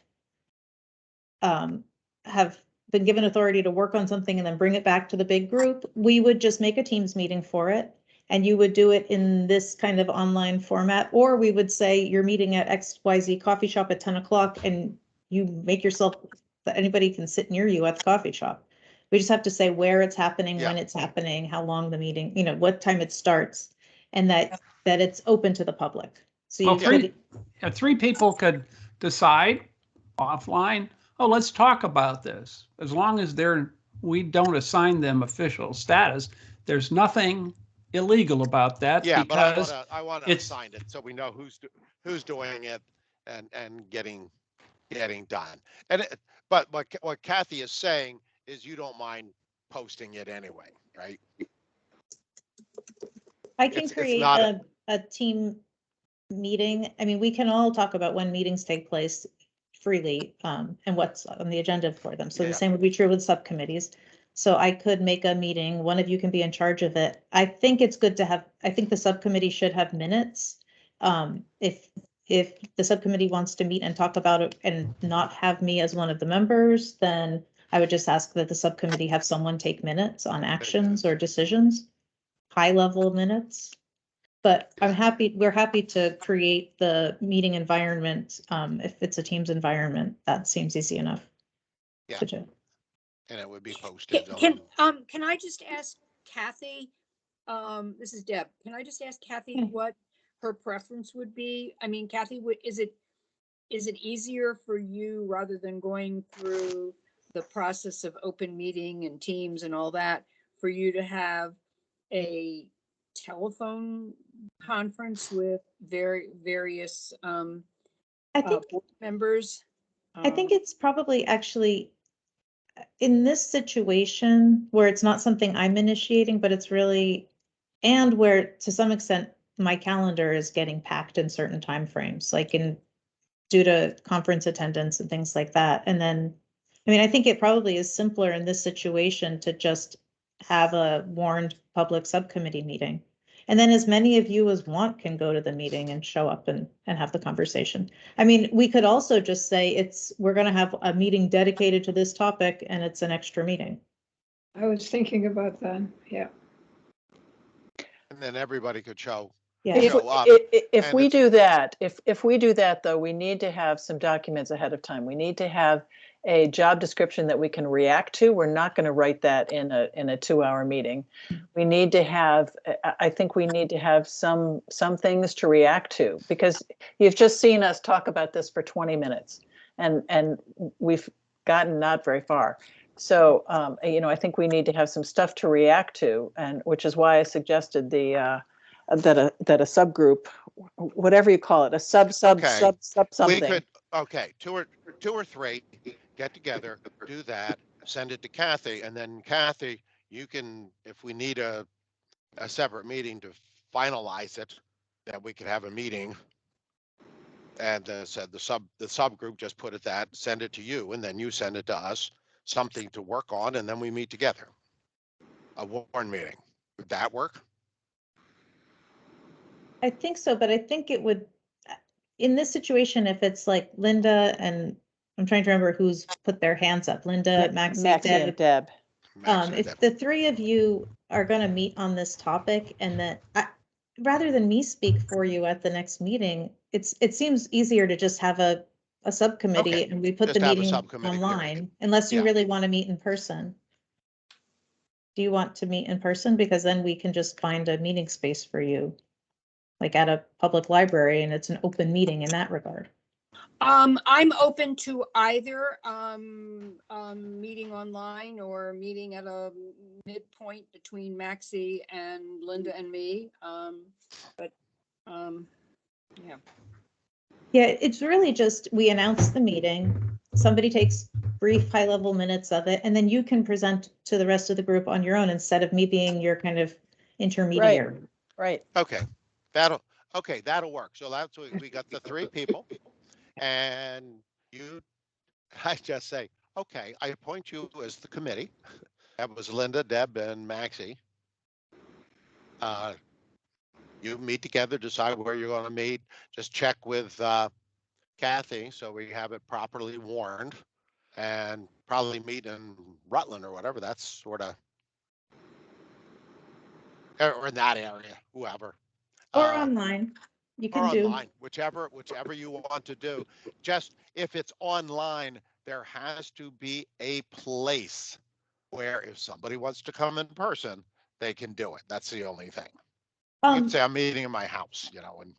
been given authority to work on something and then bring it back to the big group, we would just make a Teams meeting for it. And you would do it in this kind of online format, or we would say you're meeting at XYZ coffee shop at 10 o'clock and you make yourself that anybody can sit near you at the coffee shop. We just have to say where it's happening, when it's happening, how long the meeting, what time it starts, and that it's open to the public. So Well, three people could decide offline, oh, let's talk about this. As long as we don't assign them official status, there's nothing illegal about that. Yeah, because but I want to assign it so we know who's doing it and getting done. But what Kathy is saying is you don't mind posting it anyway, right? I can create a team meeting. I mean, we can all talk about when meetings take place freely and what's on the agenda for them. So the same would be true with subcommittees. So I could make a meeting, one of you can be in charge of it. I think it's good to have, I think the subcommittee should have minutes. If the subcommittee wants to meet and talk about it and not have me as one of the members, then I would just ask that the subcommittee have someone take minutes on actions or decisions, high level minutes. But we're happy to create the meeting environment. If it's a Teams environment, that seems easy enough to do. And it would be posted. Can I just ask Kathy, this is Deb, can I just ask Kathy what her preference would be? I mean, Kathy, is it easier for you, rather than going through the process of open meeting and Teams and all that, for you to have a telephone conference with various board members? I think it's probably actually in this situation where it's not something I'm initiating, but it's really, and where to some extent my calendar is getting packed in certain timeframes, like due to conference attendance and things like that. And then, I mean, I think it probably is simpler in this situation to just have a warned public subcommittee meeting. And then as many of you as want can go to the meeting and show up and have the conversation. I mean, we could also just say we're going to have a meeting dedicated to this topic and it's an extra meeting. I was thinking about that. Yeah. And then everybody could show up. If we do that, though, we need to have some documents ahead of time. We need to have a job description that we can react to. We're not going to write that in a 2-hour meeting. We need to have, I think we need to have some things to react to, because you've just seen us talk about this for 20 minutes and we've gotten not very far. So, I think we need to have some stuff to react to, and which is why I suggested that a subgroup, whatever you call it, a sub something. We could, two or three get together, do that, send it to Kathy, and then Kathy, you can, if we need a separate meeting to finalize it, that we could have a meeting. And said the subgroup just put it that, send it to you, and then you send it to us, something to work on, and then we meet together. A warn meeting. Would that work? I think so, but I think it would, in this situation, if it's like Linda and I'm trying to remember who's put their hands up, Linda, Maxie, and Deb. If the three of you are going to meet on this topic, and that rather than me speak for you at the next meeting, it seems easier to just have a subcommittee and we put the meeting online, unless you really want to meet in person. Do you want to meet in person? Because then we can just find a meeting space for you, like at a public library, and it's an open meeting in that regard. I'm open to either meeting online or meeting at a midpoint between Maxie and Linda and me. Yeah, it's really just, we announce the meeting, somebody takes brief high-level minutes of it, and then you can present to the rest of the group on your own instead of me being your kind of intermediary. Right. Okay, that'll work. So that's we got the 3 people, and I just say, okay, I appoint you as the committee. That was Linda, Deb, and Maxie. You meet together, decide where you're going to meet. Just check with Kathy so we have it properly warned, and probably meet in Rutland or whatever. That's sort of, or in that area, whoever. Or online. You Or can do. online, whichever you want to do. Just if it's online, there has to be a place where if somebody wants to come in person, they can do it. That's the only thing. You can say I'm meeting in my house, and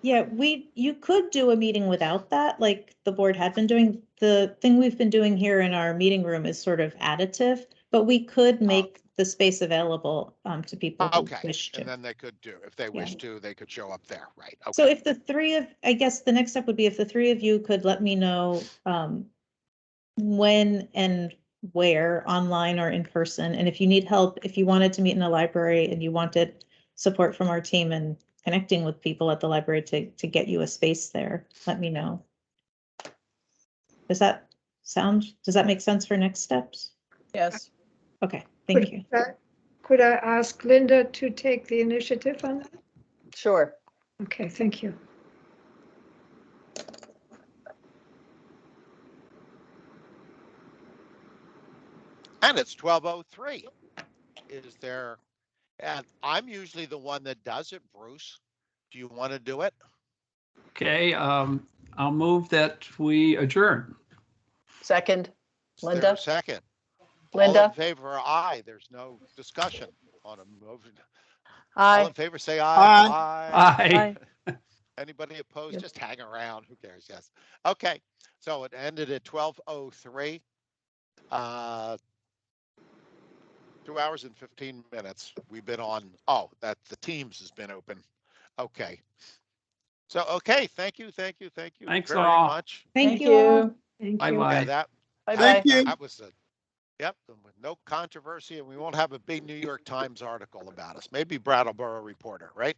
Yeah, you could do a meeting without that, like the board had been doing. The thing we've been doing here in our meeting room is sort of additive, but we could make the space available to people who wish to. And then they could do, if they wish to, they could show up there, right? Okay. So if I guess the next step would be if the three of you could let me know when and where, online or in person, and if you need help, if you wanted to meet in a library and you wanted support from our team and connecting with people at the library to get you a space there, let me know. Does that make sense for next steps? Yes. Okay, thank you. Could I ask Linda to take the initiative on that? Sure. Okay, thank you. And it's 12:03. Is there, and I'm usually the one that does it, Bruce. Do you want to do it? Okay, I'll move that we adjourn. Second, Is there a Linda. second? Linda. All in favor, aye. There's no discussion on a motion. Aye. All in favor, say aye. Aye. Anybody opposed? Just hang around. Who cares? Yes. Okay. So it ended at 12:03. 2 hours and 15 minutes. We've been on. Oh, that the Teams has been open. Okay. So okay. Thank you. Thanks very all. much. Thank you. Bye bye. Yeah, that. Bye-bye. That was a. Yep, with no controversy, and we won't have a big New York Times article about us. Maybe Brattleboro Reporter, right?